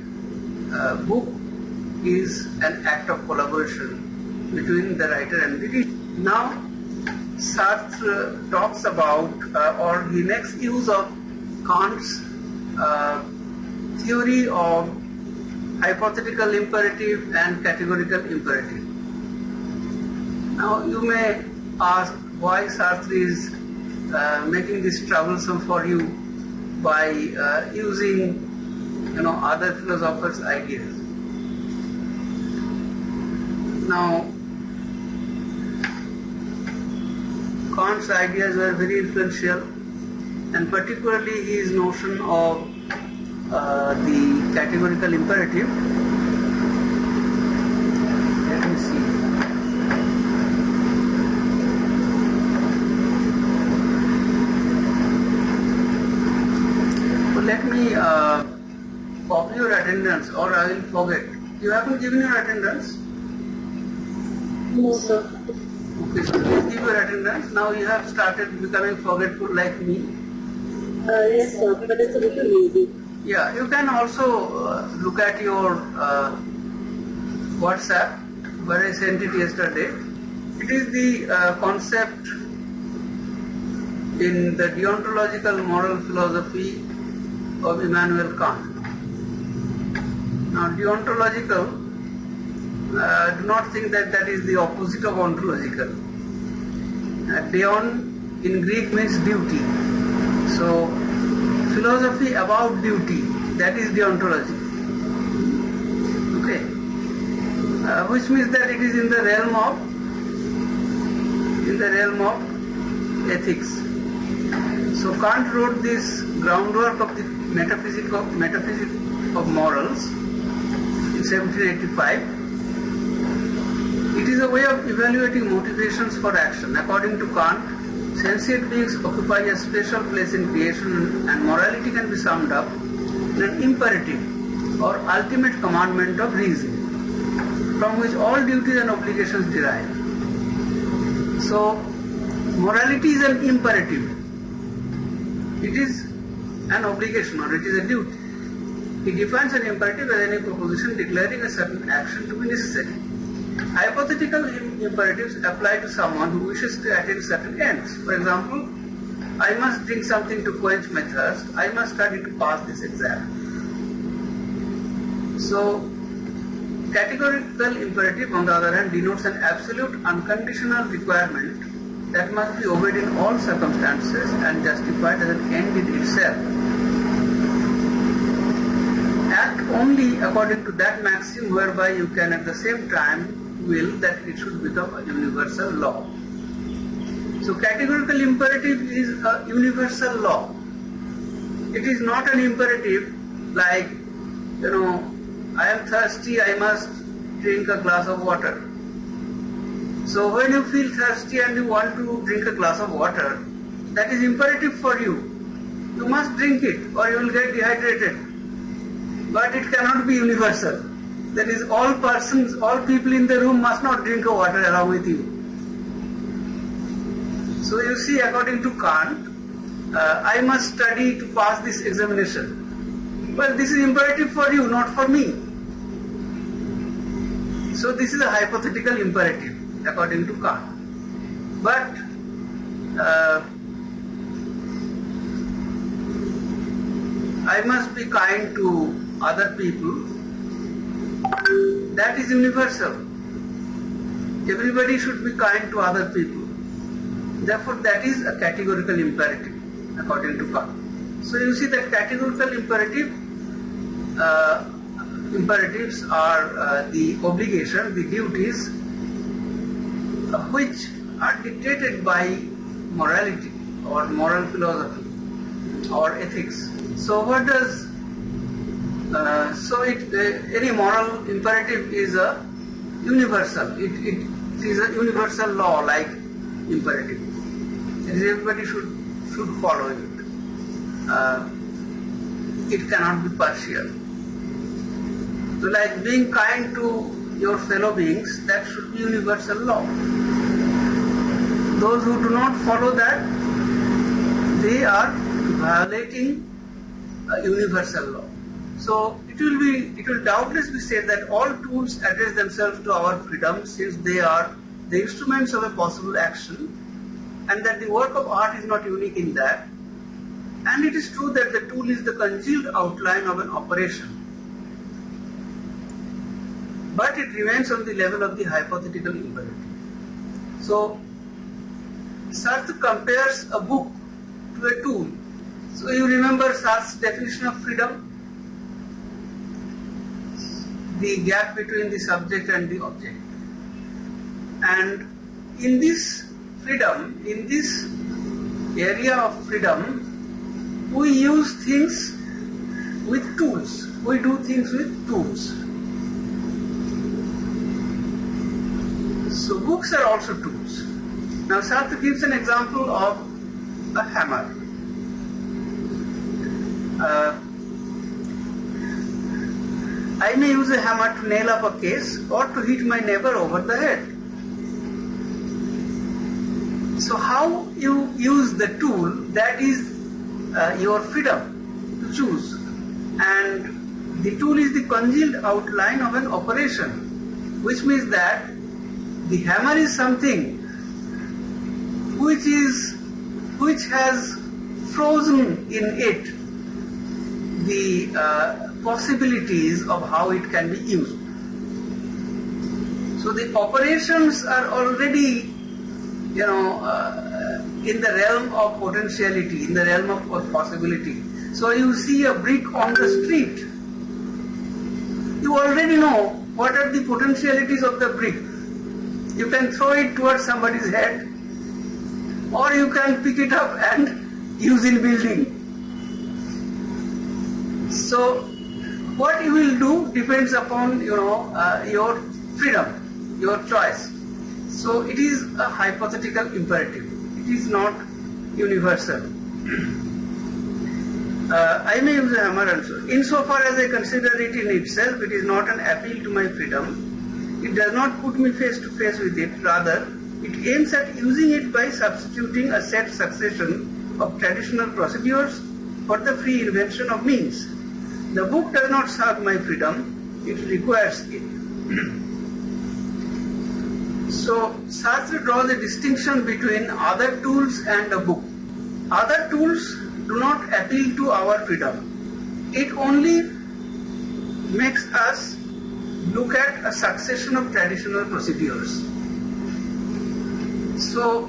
book is an act of collaboration between the writer and the reader. Now, Sartre talks about, or he makes use of Kant's theory of hypothetical imperative and categorical imperative. Now, you may ask why Sartre is making this troublesome for you by using, other philosophers' ideas. Now, Kant's ideas were very influential, and particularly his notion of the categorical imperative. Let me see. So let me copy your attendance, or I will forget. You haven't given your attendance? No, sir. Okay, so please give your attendance. Now you have started becoming forgetful like me. Yes, sir, but it's a little lazy. Yeah, you can also look at your WhatsApp where I sent it yesterday. It is the concept in the deontological moral philosophy of Immanuel Kant. Now, deontological, do not think that that is the opposite of ontological. Deon in Greek means duty. So, philosophy about duty, that is deontology. Okay, which means that it is in the realm of ethics. So Kant wrote this groundwork of the metaphysics of morals in 1785. It is a way of evaluating motivations for action. According to Kant, sentient beings occupy a special place in creation, and morality can be summed up in an imperative or ultimate commandment of reason, from which all duties and obligations derive. So, morality is an imperative. It is an obligation, or it is a duty. He defines an imperative as any proposition declaring a certain action to be necessary. Hypothetical imperatives apply to someone who wishes to attain certain ends. For example, I must drink something to quench my thirst. I must study to pass this exam. So, categorical imperative, on the other hand, denotes an absolute unconditional requirement that must be obeyed in all circumstances and justified as an end in itself. Act only according to that maxim whereby you can at the same time will that it should become a universal law. So categorical imperative is a universal law. It is not an imperative like, I am thirsty, I must drink a glass of water. So when you feel thirsty and you want to drink a glass of water, that is imperative for you. You must drink it or you will get dehydrated. But it cannot be universal. That is, all people in the room must not drink a water along with you. So you see, according to Kant, I must study to pass this examination. Well, this is imperative for you, not for me. So this is a hypothetical imperative, according to Kant. But I must be kind to other people that is universal. Everybody should be kind to other people. Therefore, that is a categorical imperative, according to Kant. So you see that categorical imperatives are the obligation, the duties, which are dictated by morality or moral philosophy or ethics. So what does any moral imperative is a universal. It is a universal law like imperative. Everybody should follow it. It cannot be partial. So like being kind to your fellow beings, that should be universal law. Those who do not follow that, they are violating a universal law. So it will doubtless be said that all tools address themselves to our freedom, since they are the instruments of a possible action, and that the work of art is not unique in that. And it is true that the tool is the concealed outline of an operation, but it remains on the level of the hypothetical imperative. So Sartre compares a book to a tool. So you remember Sartre's definition of freedom? The gap between the subject and the object. And in this freedom, in this area of freedom, we use things with tools. We do things with tools. So books are also tools. Now Sartre gives an example of a hammer. I may use a hammer to nail up a case or to hit my neighbor over the head. So how you use the tool, that is your freedom to choose. And the tool is the congealed outline of an operation, which means that the hammer is something which has frozen in it the possibilities of how it can be used. So the operations are already, in the realm of potentiality, in the realm of possibility. So you see a brick on the street, you already know what are the potentialities of the brick. You can throw it towards somebody's head, or you can pick it up and use in building. So what you will do depends upon your freedom, your choice. So it is a hypothetical imperative. It is not universal. I may use a hammer also. Insofar as I consider it in itself, it is not an appeal to my freedom. It does not put me face to face with it. Rather, it aims at using it by substituting a set succession of traditional procedures for the free invention of means. The book does not serve my freedom, it requires it. So Sartre draws a distinction between other tools and a book. Other tools do not appeal to our freedom. It only makes us look at a succession of traditional procedures. So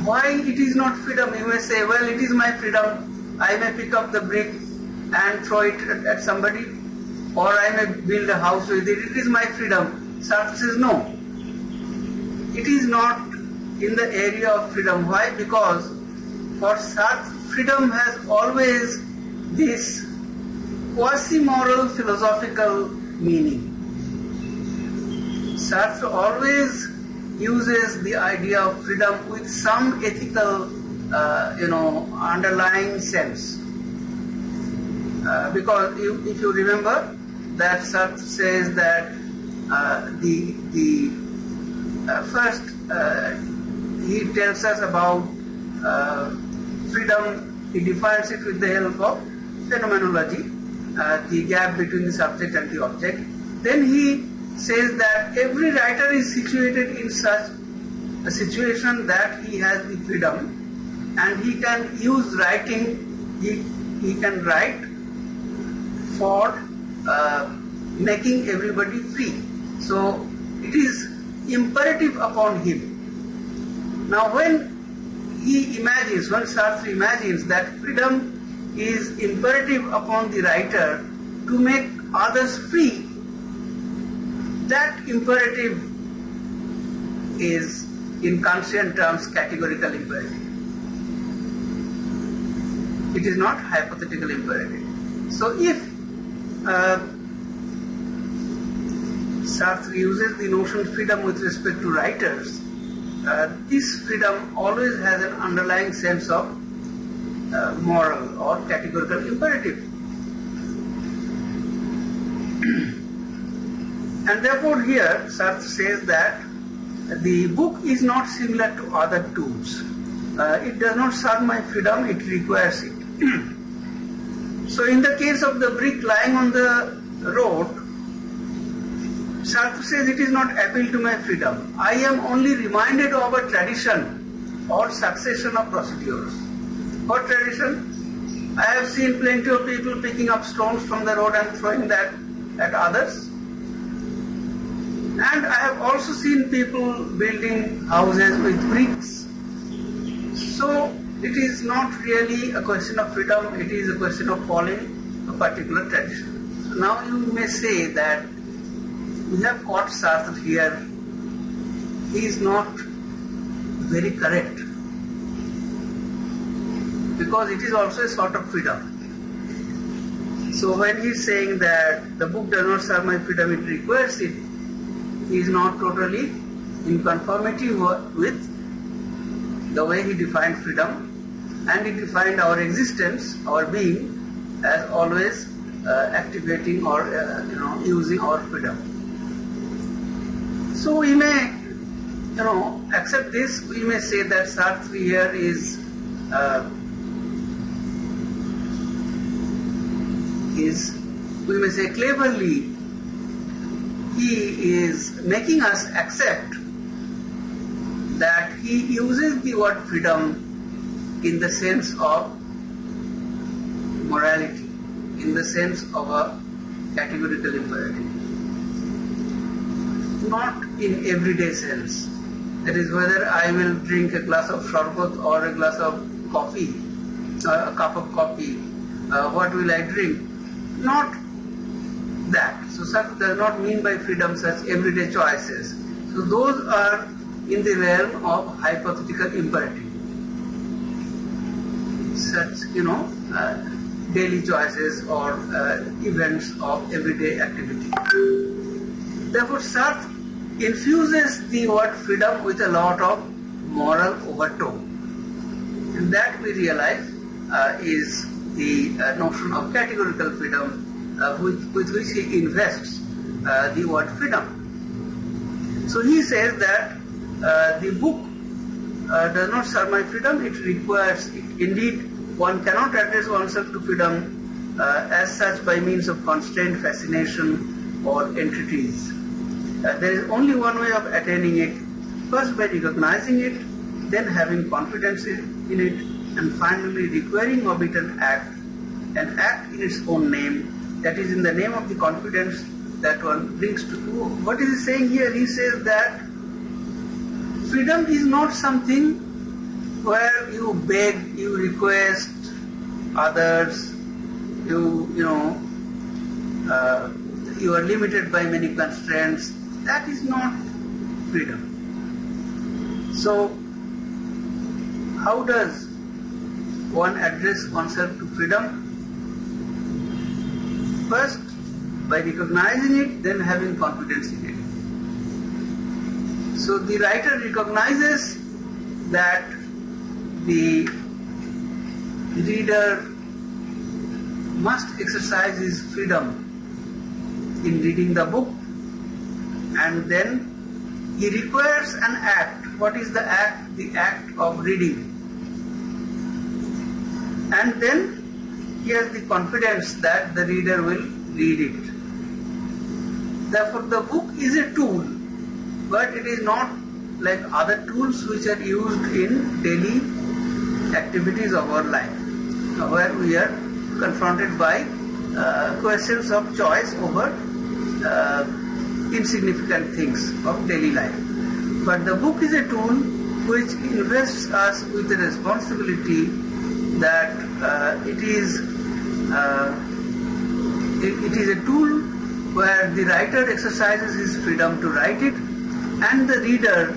why it is not freedom? You may say, well, it is my freedom. I may pick up the brick and throw it at somebody, or I may build a house with it. It is my freedom. Sartre says no. It is not in the area of freedom. Why? Because for Sartre, freedom has always this quasi-moral philosophical meaning. Sartre always uses the idea of freedom with some ethical, underlying sense. Because if you remember, that Sartre says that first he tells us about freedom. He defines it with the help of phenomenology, the gap between the subject and the object. Then he says that every writer is situated in such a situation that he has the freedom and he can use writing, he can write for making everybody free. So it is imperative upon him. Now when Sartre imagines that freedom is imperative upon the writer to make others free, that imperative is in Kantian terms categorical imperative. It is not hypothetical imperative. So if Sartre uses the notion freedom with respect to writers, this freedom always has an underlying sense of moral or categorical imperative. And therefore here Sartre says that the book is not similar to other tools. It does not serve my freedom, it requires it. So in the case of the brick lying on the road, Sartre says it is not appeal to my freedom. I am only reminded of a tradition or succession of procedures. What tradition? I have seen plenty of people picking up stones from the road and throwing that at others. And I have also seen people building houses with bricks. So it is not really a question of freedom, it is a question of following a particular tradition. So now you may say that we have caught Sartre here. He is not very correct, because it is also a sort of freedom. So when he is saying that the book does not serve my freedom, it requires it, he is not totally in conformity with the way he defined freedom, and he defined our existence, our being, as always activating or using our freedom. So we may accept this. We may say that Sartre here is we may say cleverly, he is making us accept that he uses the word freedom in the sense of morality, in the sense of a categorical imperative, not in everyday sense. That is, whether I will drink a glass of sharbat or a glass of coffee, a cup of coffee, what will I drink? Not that. So Sartre does not mean by freedom such everyday choices. So those are in the realm of hypothetical imperative. Such, daily choices or events of everyday activity. Therefore, Sartre infuses the word freedom with a lot of moral overtone. And that we realize is the notion of categorical freedom with which he invests the word freedom. So he says that the book does not serve my freedom, it requires it. Indeed, one cannot address oneself to freedom as such by means of constraint, fascination or entreaties. There is only one way of attaining it, first by recognizing it, then having confidence in it, and finally requiring of it an act in its own name, that is in the name of the confidence that one brings to. What is he saying here? He says that freedom is not something where you beg, you request others, you are limited by many constraints. That is not freedom. So, how does one address oneself to freedom? First, by recognizing it, then having confidence in it. So the writer recognizes that the reader must exercise his freedom in reading the book, and then he requires an act. What is the act? The act of reading. And then he has the confidence that the reader will read it. Therefore, the book is a tool, but it is not like other tools which are used in daily activities of our life, where we are confronted by questions of choice over insignificant things of daily life. But the book is a tool which invests us with the responsibility that it is a tool where the writer exercises his freedom to write it, and the reader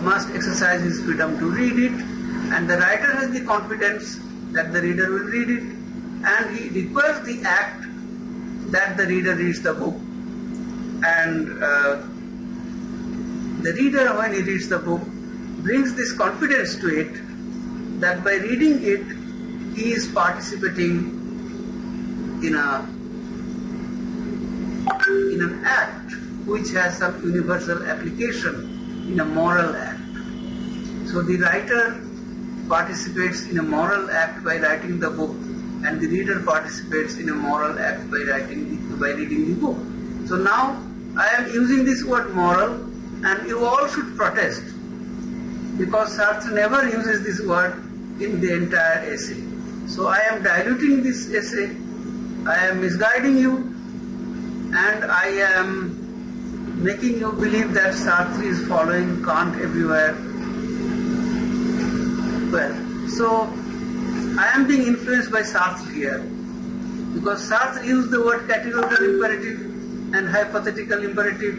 must exercise his freedom to read it, and the writer has the confidence that the reader will read it, and he requires the act that the reader reads the book. And the reader, when he reads the book, brings this confidence to it that by reading it, he is participating in an act which has some universal application, in a moral act. So the writer participates in a moral act by writing the book, and the reader participates in a moral act by reading the book. So now I am using this word moral, and you all should protest, because Sartre never uses this word in the entire essay. So I am diluting this essay, I am misguiding you, and I am making you believe that Sartre is following Kant everywhere. Well, so I am being influenced by Sartre here, because Sartre used the word categorical imperative and hypothetical imperative,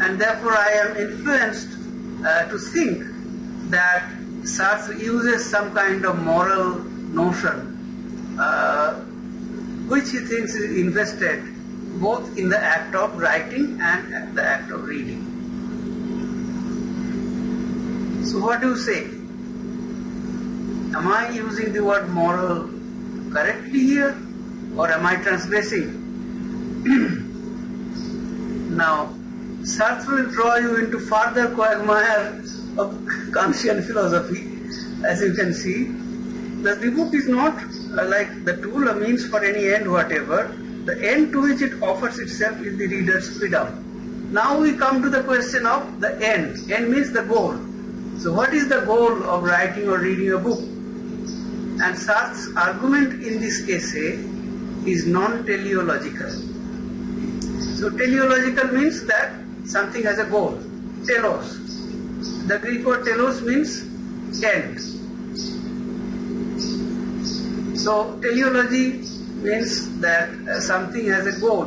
and therefore I am influenced to think that Sartre uses some kind of moral notion which he thinks is invested both in the act of writing and the act of reading. So what do you say? Am I using the word moral correctly here, or am I transgressing? Now, Sartre will draw you into further quagmire of Kantian philosophy, as you can see. The book is not like the tool or means for any end whatever. The end to which it offers itself is the reader's freedom. Now we come to the question of the end. End means the goal. So what is the goal of writing or reading a book? And Sartre's argument in this essay is non-teleological. So teleological means that something has a goal. Telos. The Greek word telos means end. So teleology means that something has a goal.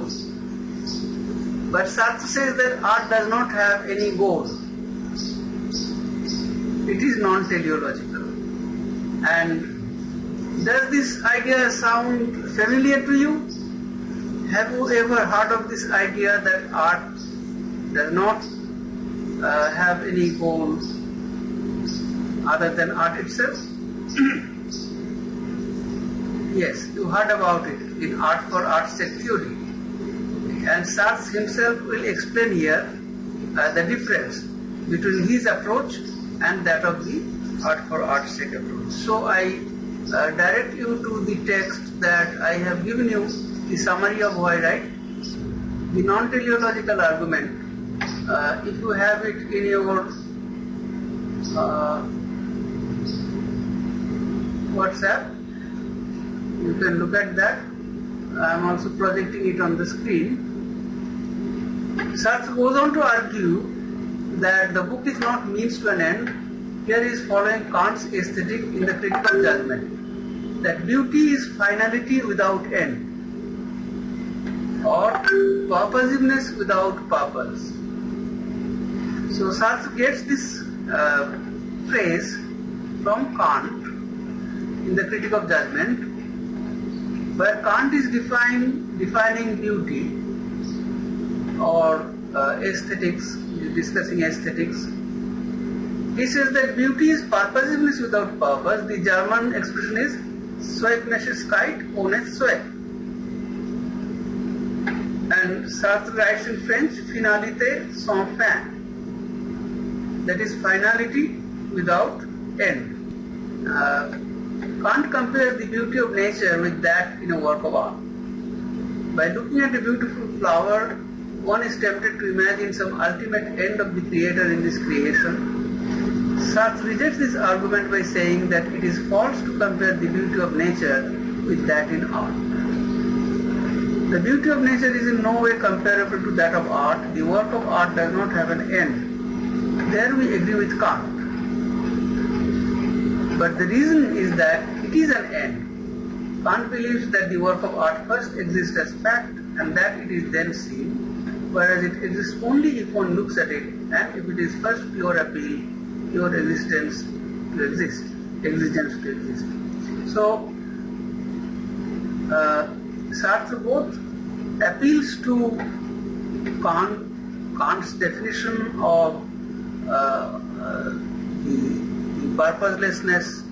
But Sartre says that art does not have any goal. It is non-teleological. And does this idea sound familiar to you? Have you ever heard of this idea that art does not have any goal other than art itself? Yes, you heard about it in Art for Art's Sake theory. And Sartre himself will explain here the difference between his approach and that of the Art for Art's Sake approach. So I direct you to the text that I have given you, the summary of Whyright, the non-teleological argument. If you have it in your WhatsApp, you can look at that. I am also projecting it on the screen. Sartre goes on to argue that the book is not means to an end. Here he is following Kant's aesthetic in the Critique of Judgment, that beauty is finality without end, or purposiveness without purpose. So Sartre gets this phrase from Kant in the Critique of Judgment, where Kant is defining beauty or aesthetics, discussing aesthetics. He says that beauty is purposiveness without purpose. The German expression is Zweckmäßigkeit ohne Zweck. And Sartre writes in French, finalité sans fin. That is finality without end. Kant compares the beauty of nature with that in a work of art. By looking at a beautiful flower, one is tempted to imagine some ultimate end of the creator in this creation. Sartre rejects this argument by saying that it is false to compare the beauty of nature with that in art. The beauty of nature is in no way comparable to that of art. The work of art does not have an end. There we agree with Kant. But the reason is that it is an end. Kant believes that the work of art first exists as fact and that it is then seen, whereas it exists only if one looks at it and if it is first pure appeal, pure existence to exist. So, Sartre both appeals to Kant's definition of the purposelessness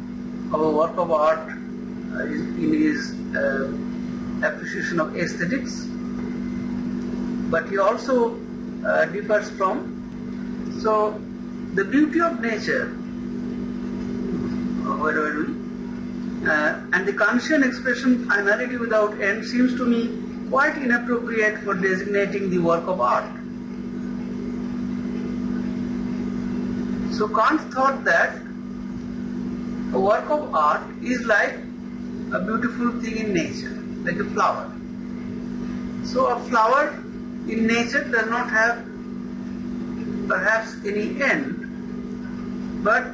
of a work of art in his appreciation of aesthetics, but he also differs from. So, the beauty of nature, and the Kantian expression finality without end seems to me quite inappropriate for designating the work of art. So Kant thought that a work of art is like a beautiful thing in nature, like a flower. So a flower in nature does not have perhaps any end, but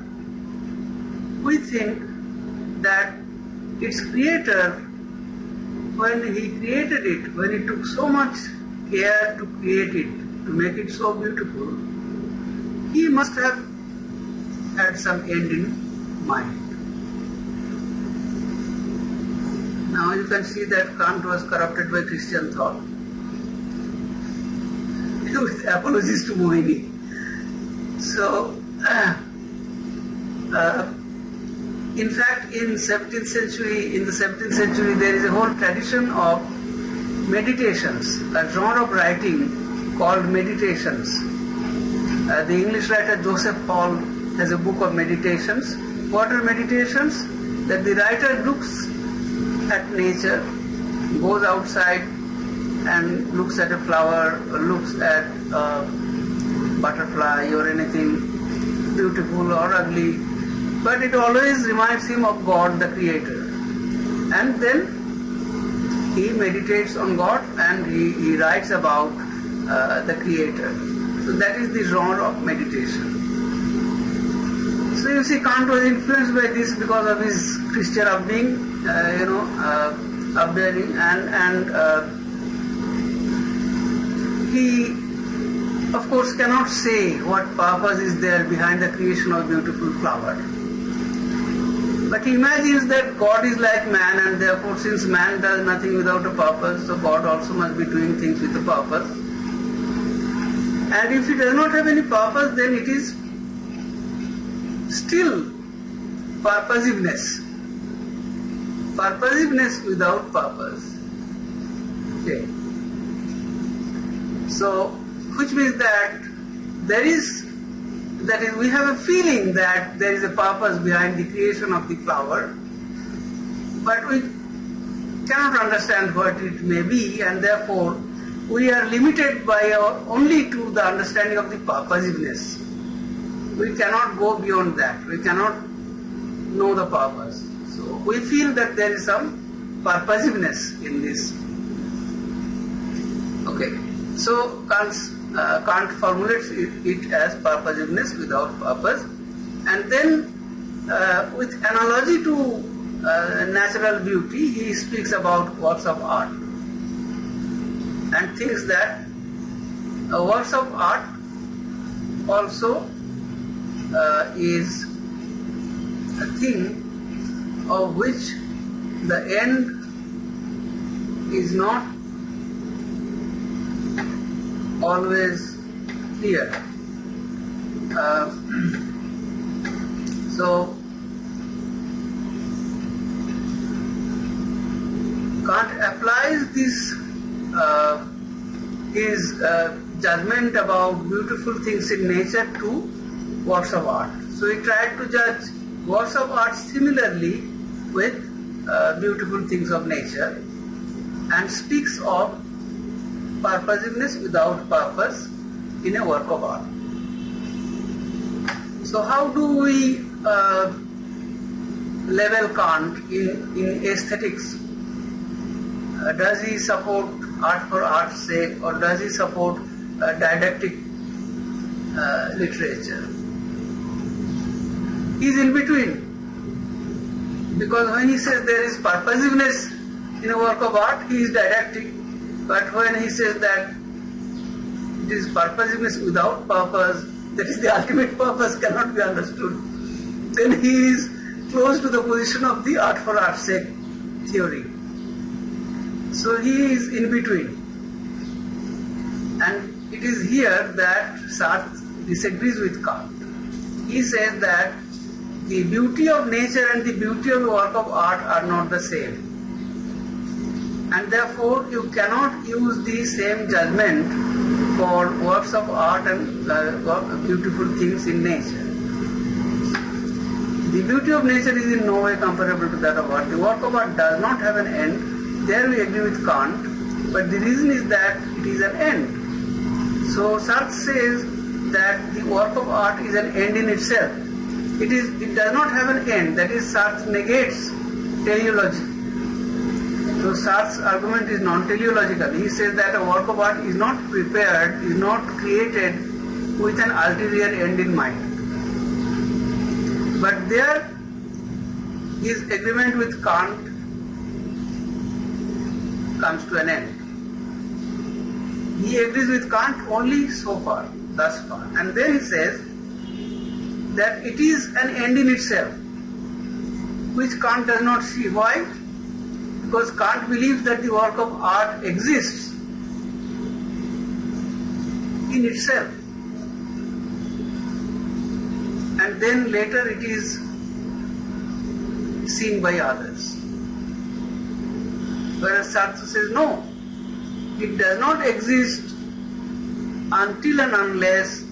we think that its creator, when he created it, when he took so much care to create it, to make it so beautiful, he must have had some end in mind. Now you can see that Kant was corrupted by Christian thought, with apologies to Mohini. So, in fact, in the 17th century, there is a whole tradition of meditations, a genre of writing called meditations. The English writer Joseph Paul has a book of meditations. What are meditations? That the writer looks at nature, goes outside and looks at a flower, or looks at a butterfly or anything beautiful or ugly, but it always reminds him of God, the Creator. And then he meditates on God and he writes about the Creator. So that is the genre of meditation. So you see, Kant was influenced by this because of his Christian upbringing, and he, of course, cannot say what purpose is there behind the creation of a beautiful flower. But he imagines that God is like man, and therefore since man does nothing without a purpose, so God also must be doing things with a purpose. And if he does not have any purpose, then it is still purposiveness. Purposiveness without purpose. Okay. So, which means that we have a feeling that there is a purpose behind the creation of the flower, but we cannot understand what it may be, and therefore we are limited by only to the understanding of the purposiveness. We cannot go beyond that. We cannot know the purpose. So we feel that there is some purposiveness in this. Okay. So Kant formulates it as purposiveness without purpose, and then with analogy to natural beauty, he speaks about works of art and thinks that works of art also is a thing of which the end is not always clear. So Kant applies this his judgment about beautiful things in nature to works of art. So he tried to judge works of art similarly with beautiful things of nature, and speaks of purposiveness without purpose in a work of art. So how do we level Kant in aesthetics? Does he support art for art's sake, or does he support didactic literature? He is in between. Because when he says there is purposiveness in a work of art, he is didactic. But when he says that it is purposiveness without purpose, that is the ultimate purpose cannot be understood, then he is close to the position of the art for art's sake theory. So he is in between. And it is here that Sartre disagrees with Kant. He says that the beauty of nature and the beauty of the work of art are not the same. And therefore you cannot use the same judgment for works of art and beautiful things in nature. The beauty of nature is in no way comparable to that of art. The work of art does not have an end. There we agree with Kant, but the reason is that it is an end. So Sartre says that the work of art is an end in itself. It does not have an end. That is, Sartre negates teleology. So Sartre's argument is non-teleological. He says that a work of art is not prepared, is not created with an ulterior end in mind. But there his agreement with Kant comes to an end. He agrees with Kant only so far, thus far. And then he says that it is an end in itself, which Kant does not see. Why? Because Kant believes that the work of art exists in itself. And then later it is seen by others. Whereas Sartre says no, it does not exist until and unless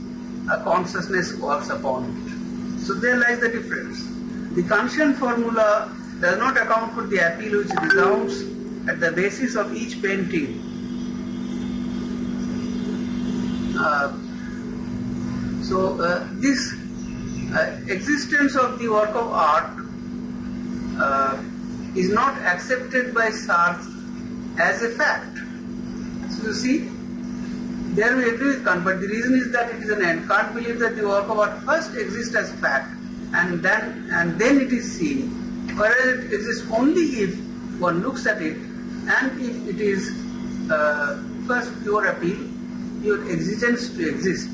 a consciousness works upon it. So there lies the difference. The Kantian formula does not account for the appeal which resounds at the basis of each painting. This existence of the work of art is not accepted by Sartre as a fact. So you see, there we agree with Kant, but the reason is that it is an end. Kant believes that the work of art first exists as fact, and then it is seen, whereas it exists only if one looks at it, and if it is first pure appeal, pure exigence to exist.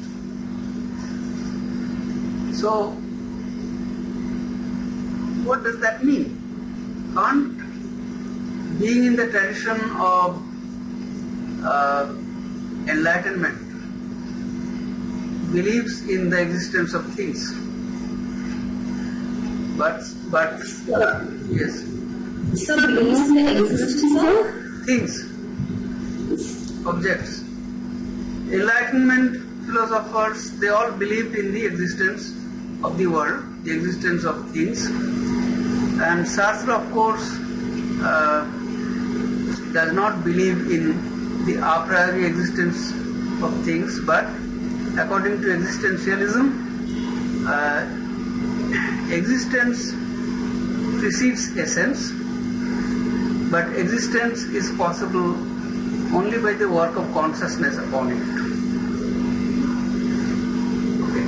So, what does that mean? Kant, being in the tradition of enlightenment, believes in the existence of things. But yes. So believes in the existence of things, objects. Enlightenment philosophers, they all believed in the existence of the world, the existence of things. And Sartre, of course, does not believe in the a priori existence of things, but according to existentialism, existence precedes essence, but existence is possible only by the work of consciousness upon it. Okay.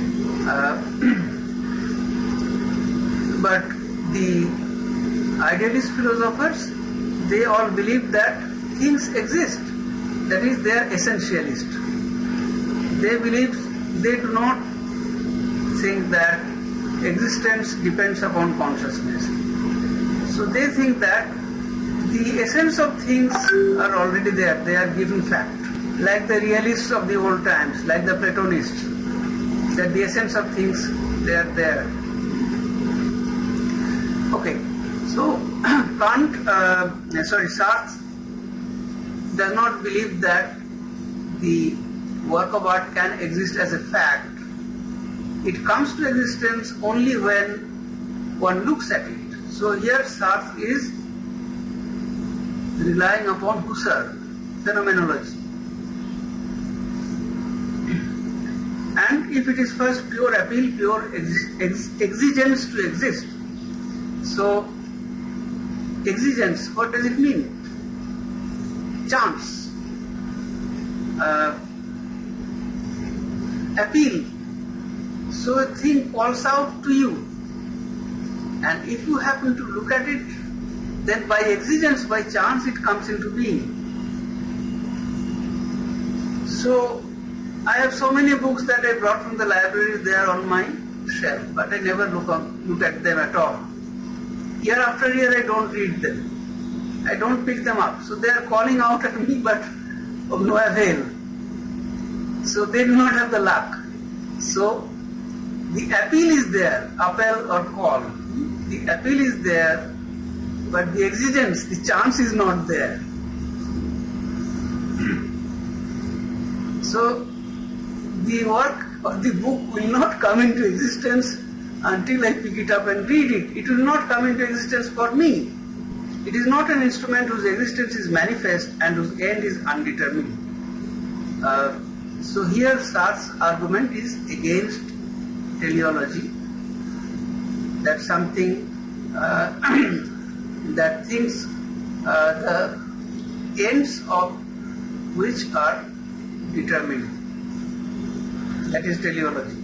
But the idealist philosophers, they all believe that things exist. That is, they are essentialist. They do not think that existence depends upon consciousness. So they think that the essence of things are already there. They are given fact. Like the realists of the old times, like the Platonists, that the essence of things, they are there. Okay, so Sartre does not believe that the work of art can exist as a fact. It comes to existence only when one looks at it. So here Sartre is relying upon Husserl, phenomenology. And if it is first pure appeal, pure exigence to exist. So, exigence, what does it mean? Chance. appeal. So a thing calls out to you, and if you happen to look at it, then by exigence, by chance, it comes into being. So I have so many books that I brought from the library there on my shelf, but I never look at them at all. Year after year, I don't read them. I don't pick them up. So they are calling out at me, but of no avail. So they do not have the luck. So the appeal is there, appel or call. The appeal is there, but the exigence, the chance is not there. So the work or the book will not come into existence until I pick it up and read it. It will not come into existence for me. It is not an instrument whose existence is manifest and whose end is undetermined. So here Sartre's argument is against teleology, that something that things, the ends of which are determined. That is teleology.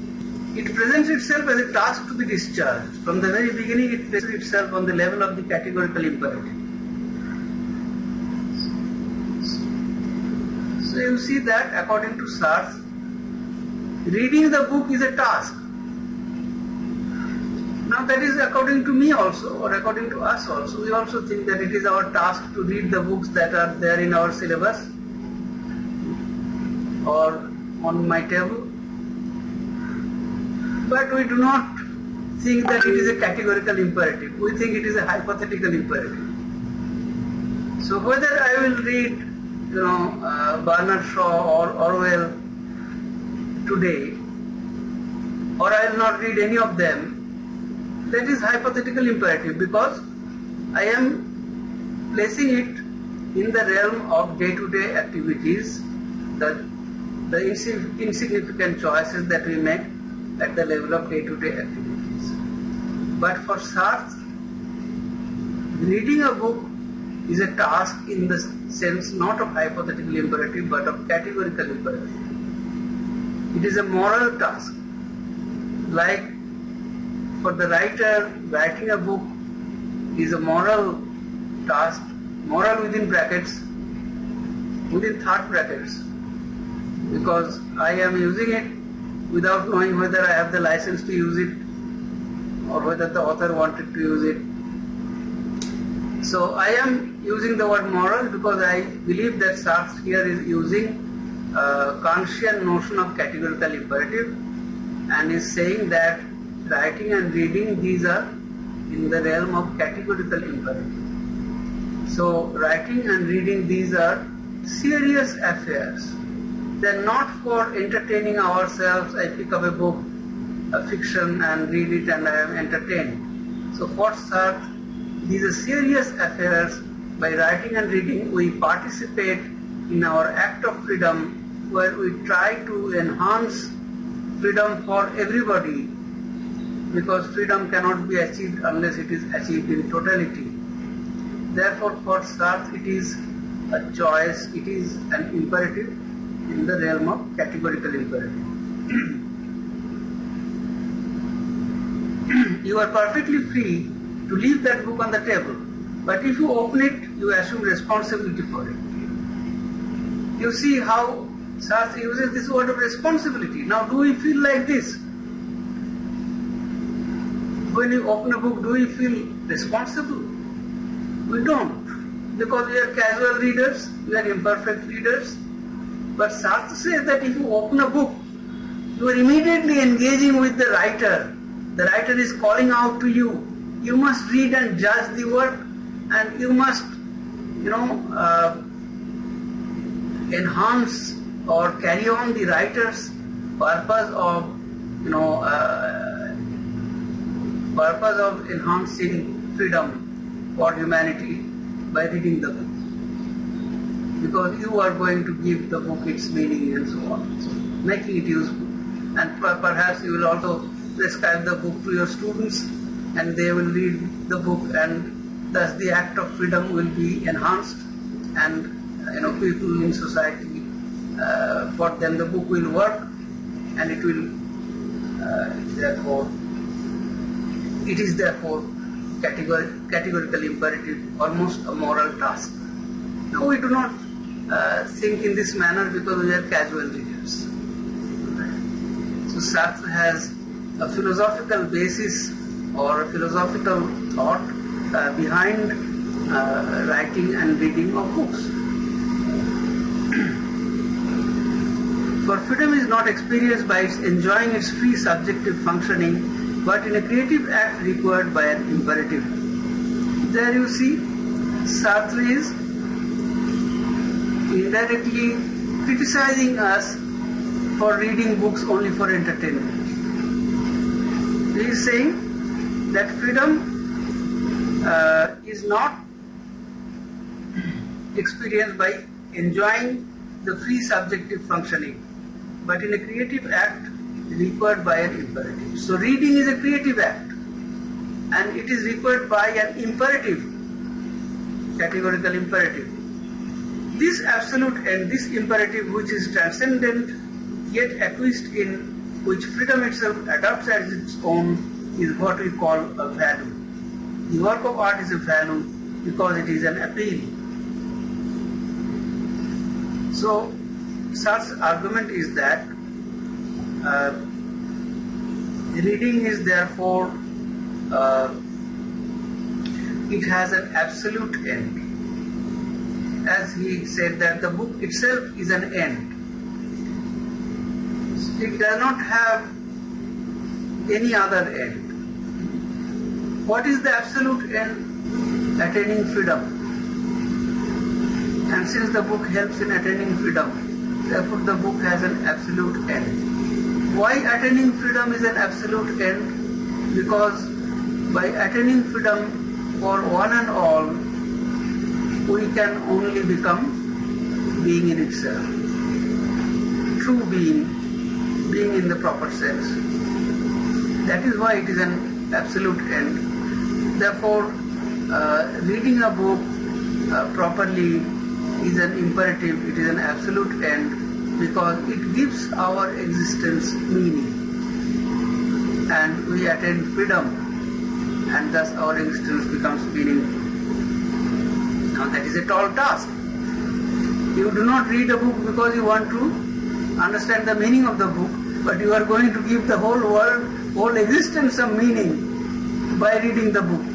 It presents itself as a task to be discharged. From the very beginning, it places itself on the level of the categorical imperative. So you see that, according to Sartre, reading the book is a task. Now that is according to me also, or according to us also. We also think that it is our task to read the books that are there in our syllabus or on my table. But we do not think that it is a categorical imperative. We think it is a hypothetical imperative. So whether I will read, Bernard Shaw or Orwell today, or I will not read any of them, that is hypothetical imperative, because I am placing it in the realm of day-to-day activities, the insignificant choices that we make at the level of day-to-day activities. But for Sartre, reading a book is a task in the sense not of hypothetical imperative but of categorical imperative. It is a moral task. Like for the writer, writing a book is a moral task, moral within brackets, within third brackets, because I am using it without knowing whether I have the license to use it or whether the author wanted to use it. So I am using the word moral because I believe that Sartre here is using a Kantian notion of categorical imperative and is saying that writing and reading, these are in the realm of categorical imperative. So writing and reading, these are serious affairs. They are not for entertaining ourselves. I pick up a book, a fiction, and read it and I am entertained. So for Sartre, these are serious affairs. By writing and reading, we participate in our act of freedom, where we try to enhance freedom for everybody, because freedom cannot be achieved unless it is achieved in totality. Therefore, for Sartre, it is a choice, it is an imperative in the realm of categorical imperative. You are perfectly free to leave that book on the table, but if you open it, you assume responsibility for it. You see how Sartre uses this word of responsibility. Now, do we feel like this? When you open a book, do we feel responsible? We don't, because we are casual readers, we are imperfect readers. But Sartre says that if you open a book, you are immediately engaging with the writer. The writer is calling out to you. You must read and judge the work, and you must, enhance or carry on the writer's purpose of enhancing freedom for humanity by reading the book. Because you are going to give the book its meaning and so on, so making it useful. And perhaps you will also prescribe the book to your students, and they will read the book, and thus the act of freedom will be enhanced, and people in society for them the book will work, and it will it is therefore categorical imperative, almost a moral task. Now we do not think in this manner because we are casual readers. So Sartre has a philosophical basis or a philosophical thought behind writing and reading of books. For freedom is not experienced by its enjoying its free subjective functioning, but in a creative act required by an imperative. There you see, Sartre is indirectly criticizing us for reading books only for entertainment. He is saying that freedom is not experienced by enjoying the free subjective functioning, but in a creative act required by an imperative. So reading is a creative act, and it is required by an imperative, categorical imperative. This absolute end, this imperative which is transcendent yet acquiesced in, which freedom itself adopts as its own, is what we call a value. The work of art is a value because it is an appeal. So Sartre's argument is that reading is therefore, it has an absolute end. As he said that the book itself is an end. It does not have any other end. What is the absolute end? Attaining freedom. And since the book helps in attaining freedom, therefore the book has an absolute end. Why attaining freedom is an absolute end? Because by attaining freedom for one and all, we can only become being in itself. True being in the proper sense. That is why it is an absolute end. Therefore, reading a book properly is an imperative, it is an absolute end, because it gives our existence meaning. And we attain freedom, and thus our existence becomes meaningful. Now that is a tall task. You do not read a book because you want to understand the meaning of the book, but you are going to give the whole world, whole existence some meaning by reading the book.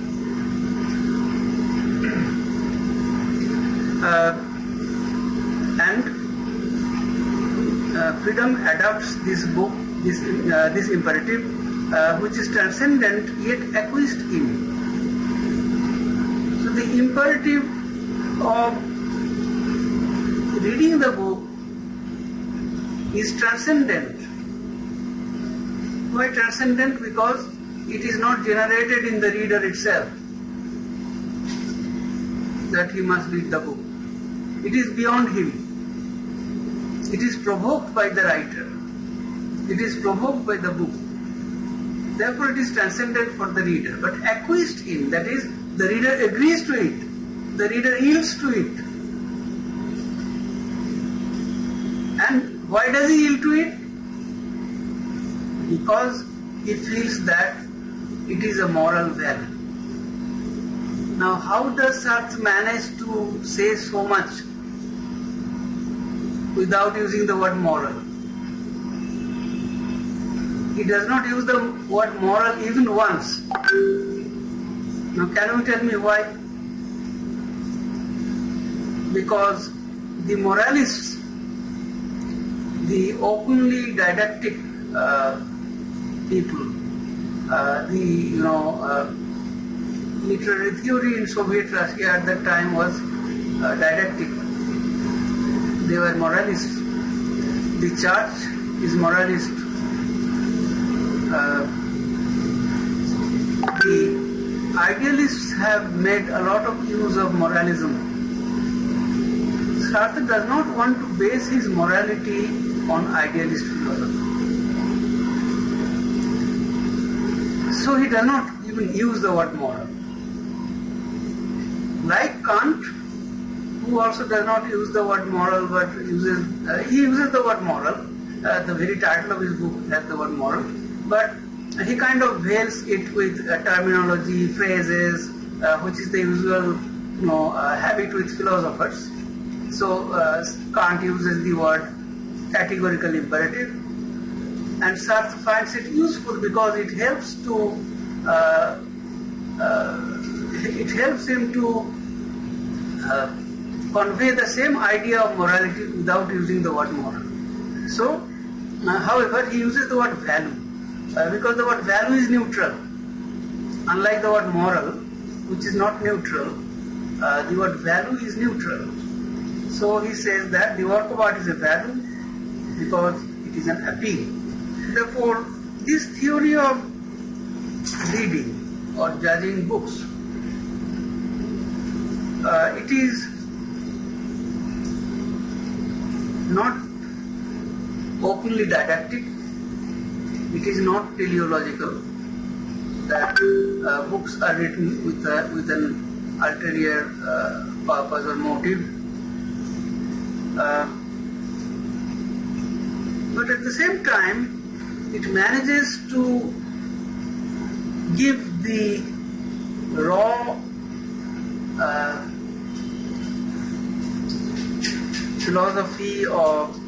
Freedom adopts this book, this imperative, which is transcendent yet acquiesced in. So the imperative of reading the book is transcendent. Why transcendent? Because it is not generated in the reader itself that he must read the book. It is beyond him. It is provoked by the writer. It is provoked by the book. Therefore it is transcendent for the reader. But acquiesced in, that is, the reader agrees to it. The reader yields to it. And why does he yield to it? Because he feels that it is a moral value. Now how does Sartre manage to say so much without using the word moral? He does not use the word moral even once. Now can you tell me why? Because the moralists, the openly didactic people, literary theory in Soviet Russia at that time was didactic. They were moralists. The church is moralist. The idealists have made a lot of use of moralism. Sartre does not want to base his morality on idealist philosophy. So he does not even use the word moral. Like Kant, who also does not use the word moral, but he uses the word moral. The very title of his book has the word moral, but he kind of veils it with terminology, phrases, which is the usual habit with philosophers. So Kant uses the word categorical imperative, and Sartre finds it useful because it helps him to convey the same idea of morality without using the word moral. So, however, he uses the word value because the word value is neutral. Unlike the word moral, which is not neutral, the word value is neutral. So he says that the work of art is a value because it is an appeal. Therefore, this theory of reading or judging books, it is not openly didactic, it is not teleological, that books are written with an ulterior purpose or motive. But at the same time, it manages to give the raw philosophy of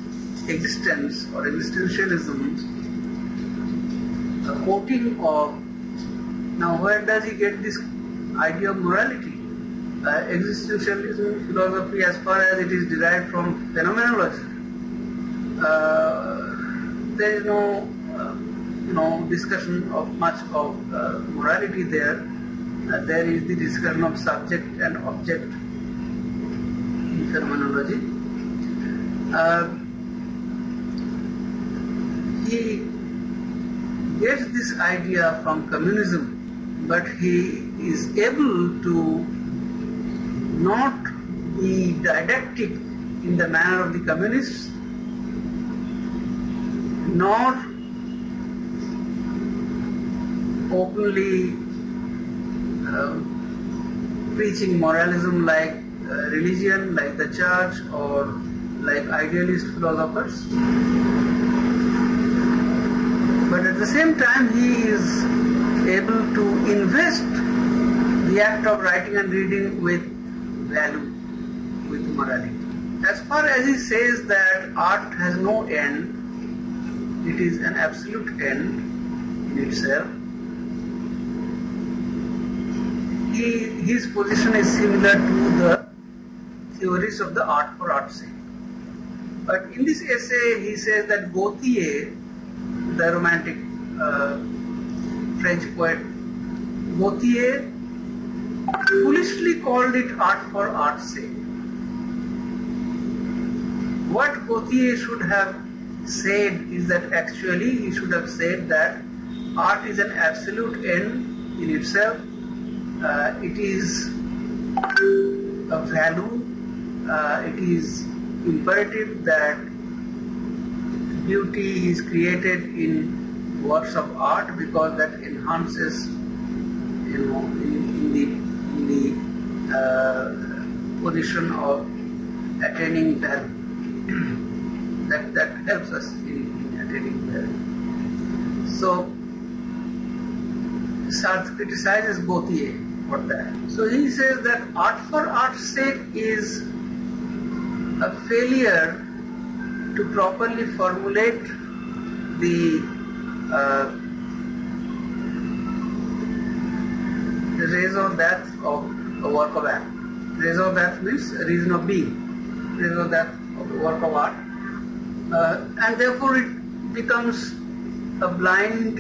existence or existentialism a coating of. Now, where does he get this idea of morality? Existentialism philosophy, as far as it is derived from phenomenology, there is no discussion of much of morality there. There is the discussion of subject and object in phenomenology. He gets this idea from communism, but he is able to not be didactic in the manner of the communists, nor openly preaching moralism like religion, like the church, or like idealist philosophers. But at the same time, he is able to invest the act of writing and reading with value, with morality. As far as he says that art has no end, it is an absolute end in itself, his position is similar to the theories of the art for art's sake. But in this essay, he says that Gautier, the romantic French poet Gautier, foolishly called it art for art's sake. What Gautier should have said is that actually he should have said that art is an absolute end in itself. It is a value. It is imperative that beauty is created in works of art because that enhances, in the position of attaining value. that helps us in attaining value. So Sartre criticizes Gautier for that. So he says that art for art's sake is a failure to properly formulate the raison d'etre of a work of art. Raison d'etre means reason of being, raison d'etre of the work of art, and therefore it becomes a blind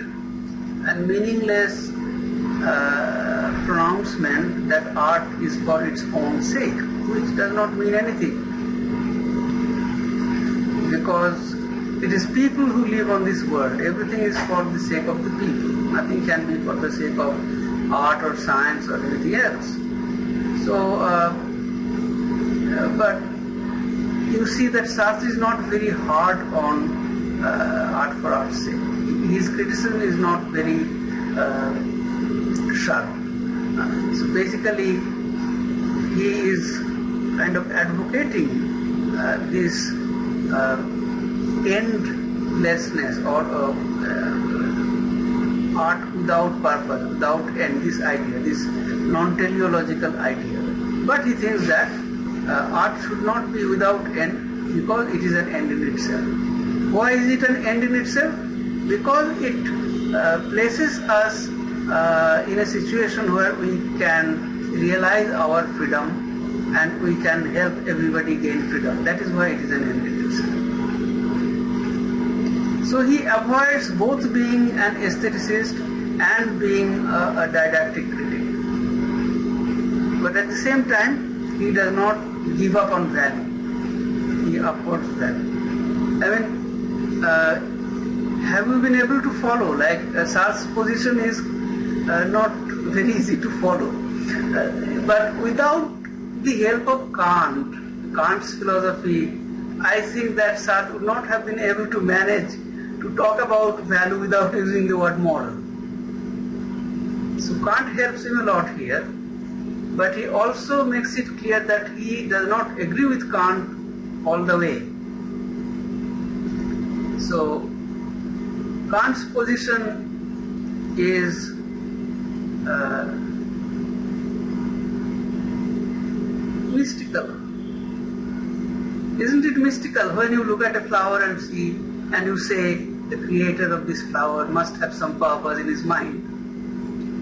and meaningless pronouncement that art is for its own sake, which does not mean anything, because it is people who live on this world. Everything is for the sake of the people. Nothing can be for the sake of art or science or anything else. So, but you see that Sartre is not very hard on art for art's sake. His criticism is not very sharp. So basically, he is kind of advocating this endlessness or art without purpose, without end, this idea, this non-teleological idea. But he thinks that art should not be without end because it is an end in itself. Why is it an end in itself? Because it places us in a situation where we can realize our freedom and we can help everybody gain freedom. That is why it is an end in itself. So he avoids both being an aestheticist and being a didactic critic. But at the same time, he does not give up on value. He upholds value. I mean, have you been able to follow? Like Sartre's position is not very easy to follow. But without the help of Kant's philosophy, I think that Sartre would not have been able to manage to talk about value without using the word moral. So Kant helps him a lot here, but he also makes it clear that he does not agree with Kant all the way. So Kant's position is mystical. Isn't it mystical when you look at a flower and see, and you say the creator of this flower must have some purpose in his mind?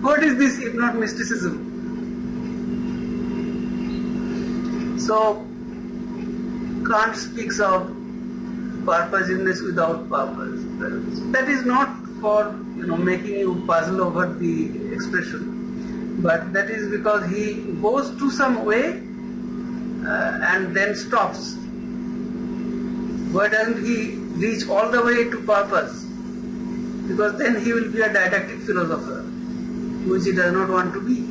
What is this if not mysticism? So Kant speaks of purposiveness without purpose. That is not for making you puzzle over the expression, but that is because he goes to some way and then stops. Why doesn't he reach all the way to purpose? Because then he will be a didactic philosopher, which he does not want to be.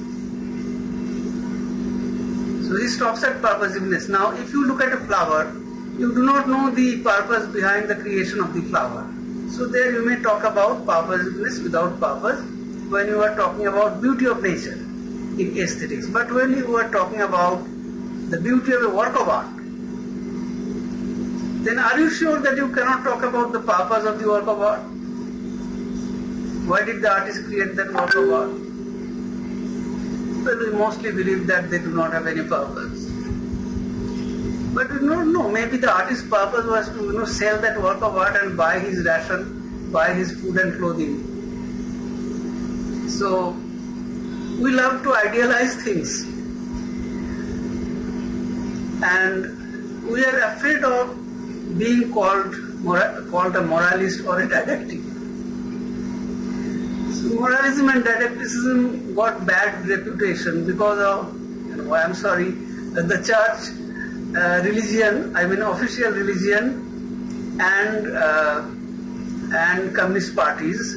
So he stops at purposiveness. Now, if you look at a flower, you do not know the purpose behind the creation of the flower. So there you may talk about purposiveness without purpose when you are talking about beauty of nature in aesthetics. But when you are talking about the beauty of a work of art, then are you sure that you cannot talk about the purpose of the work of art? Why did the artist create that work of art? Well, we mostly believe that they do not have any purpose. But we don't know. Maybe the artist's purpose was to sell that work of art and buy his ration, buy his food and clothing. So we love to idealize things, and we are afraid of being called a moralist or a didactic. So moralism and didacticism got bad reputation because of, the church religion, official religion and communist parties.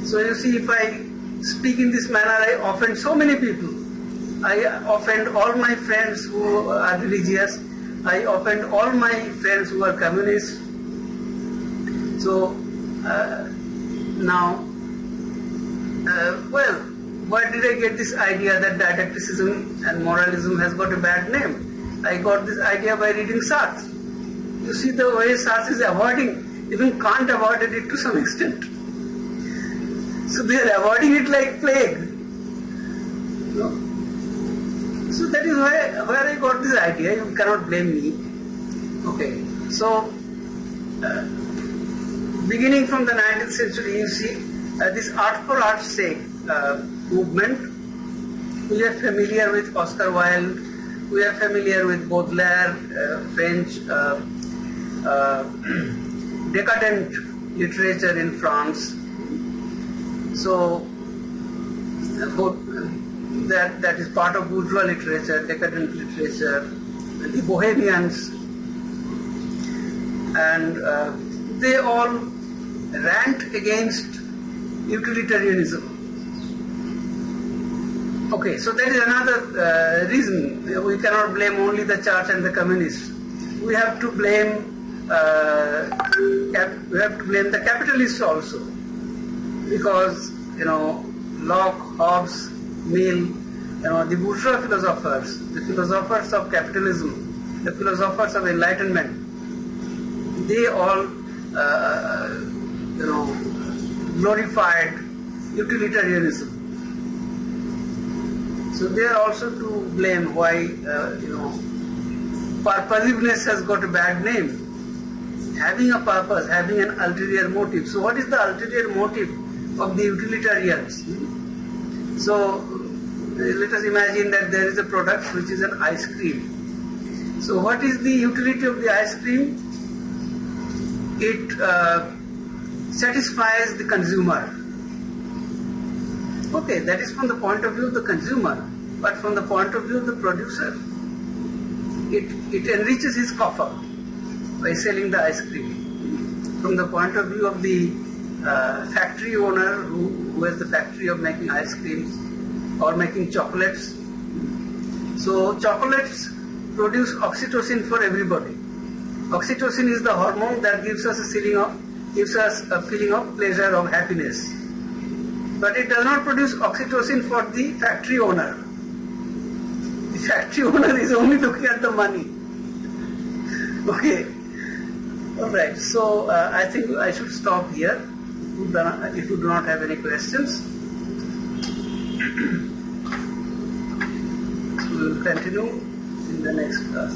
So you see, if I speak in this manner, I offend so many people. I offend all my friends who are religious. I offend all my friends who are communists. So now, why did I get this idea that didacticism and moralism has got a bad name? I got this idea by reading Sartre. You see the way Sartre is avoiding, even Kant avoided it to some extent. So they are avoiding it like plague. So that is where I got this idea. You cannot blame me. Okay. So beginning from the 19th century, you see this art for art's sake movement. We are familiar with Oscar Wilde. We are familiar with Baudelaire, French decadent literature in France. So that is part of bourgeois literature, decadent literature, the Bohemians, and they all rant against utilitarianism. Okay, so that is another reason. We cannot blame only the church and the communists. We have to blame the capitalists also, because Locke, Hobbes, Mill, the bourgeois philosophers, the philosophers of capitalism, the philosophers of enlightenment, they all glorified utilitarianism. So they are also to blame why purposiveness has got a bad name. Having a purpose, having an ulterior motive. So what is the ulterior motive of the utilitarians? So let us imagine that there is a product which is an ice cream. So what is the utility of the ice cream? It satisfies the consumer. Okay, that is from the point of view of the consumer, but from the point of view of the producer, it enriches his coffer by selling the ice cream. From the point of view of the factory owner who has the factory of making ice creams or making chocolates. So chocolates produce oxytocin for everybody. Oxytocin is the hormone that gives us a feeling of pleasure, of happiness. But it does not produce oxytocin for the factory owner. The factory owner is only looking at the money. Okay. Alright, so I think I should stop here if you do not have any questions. We will continue in the next class.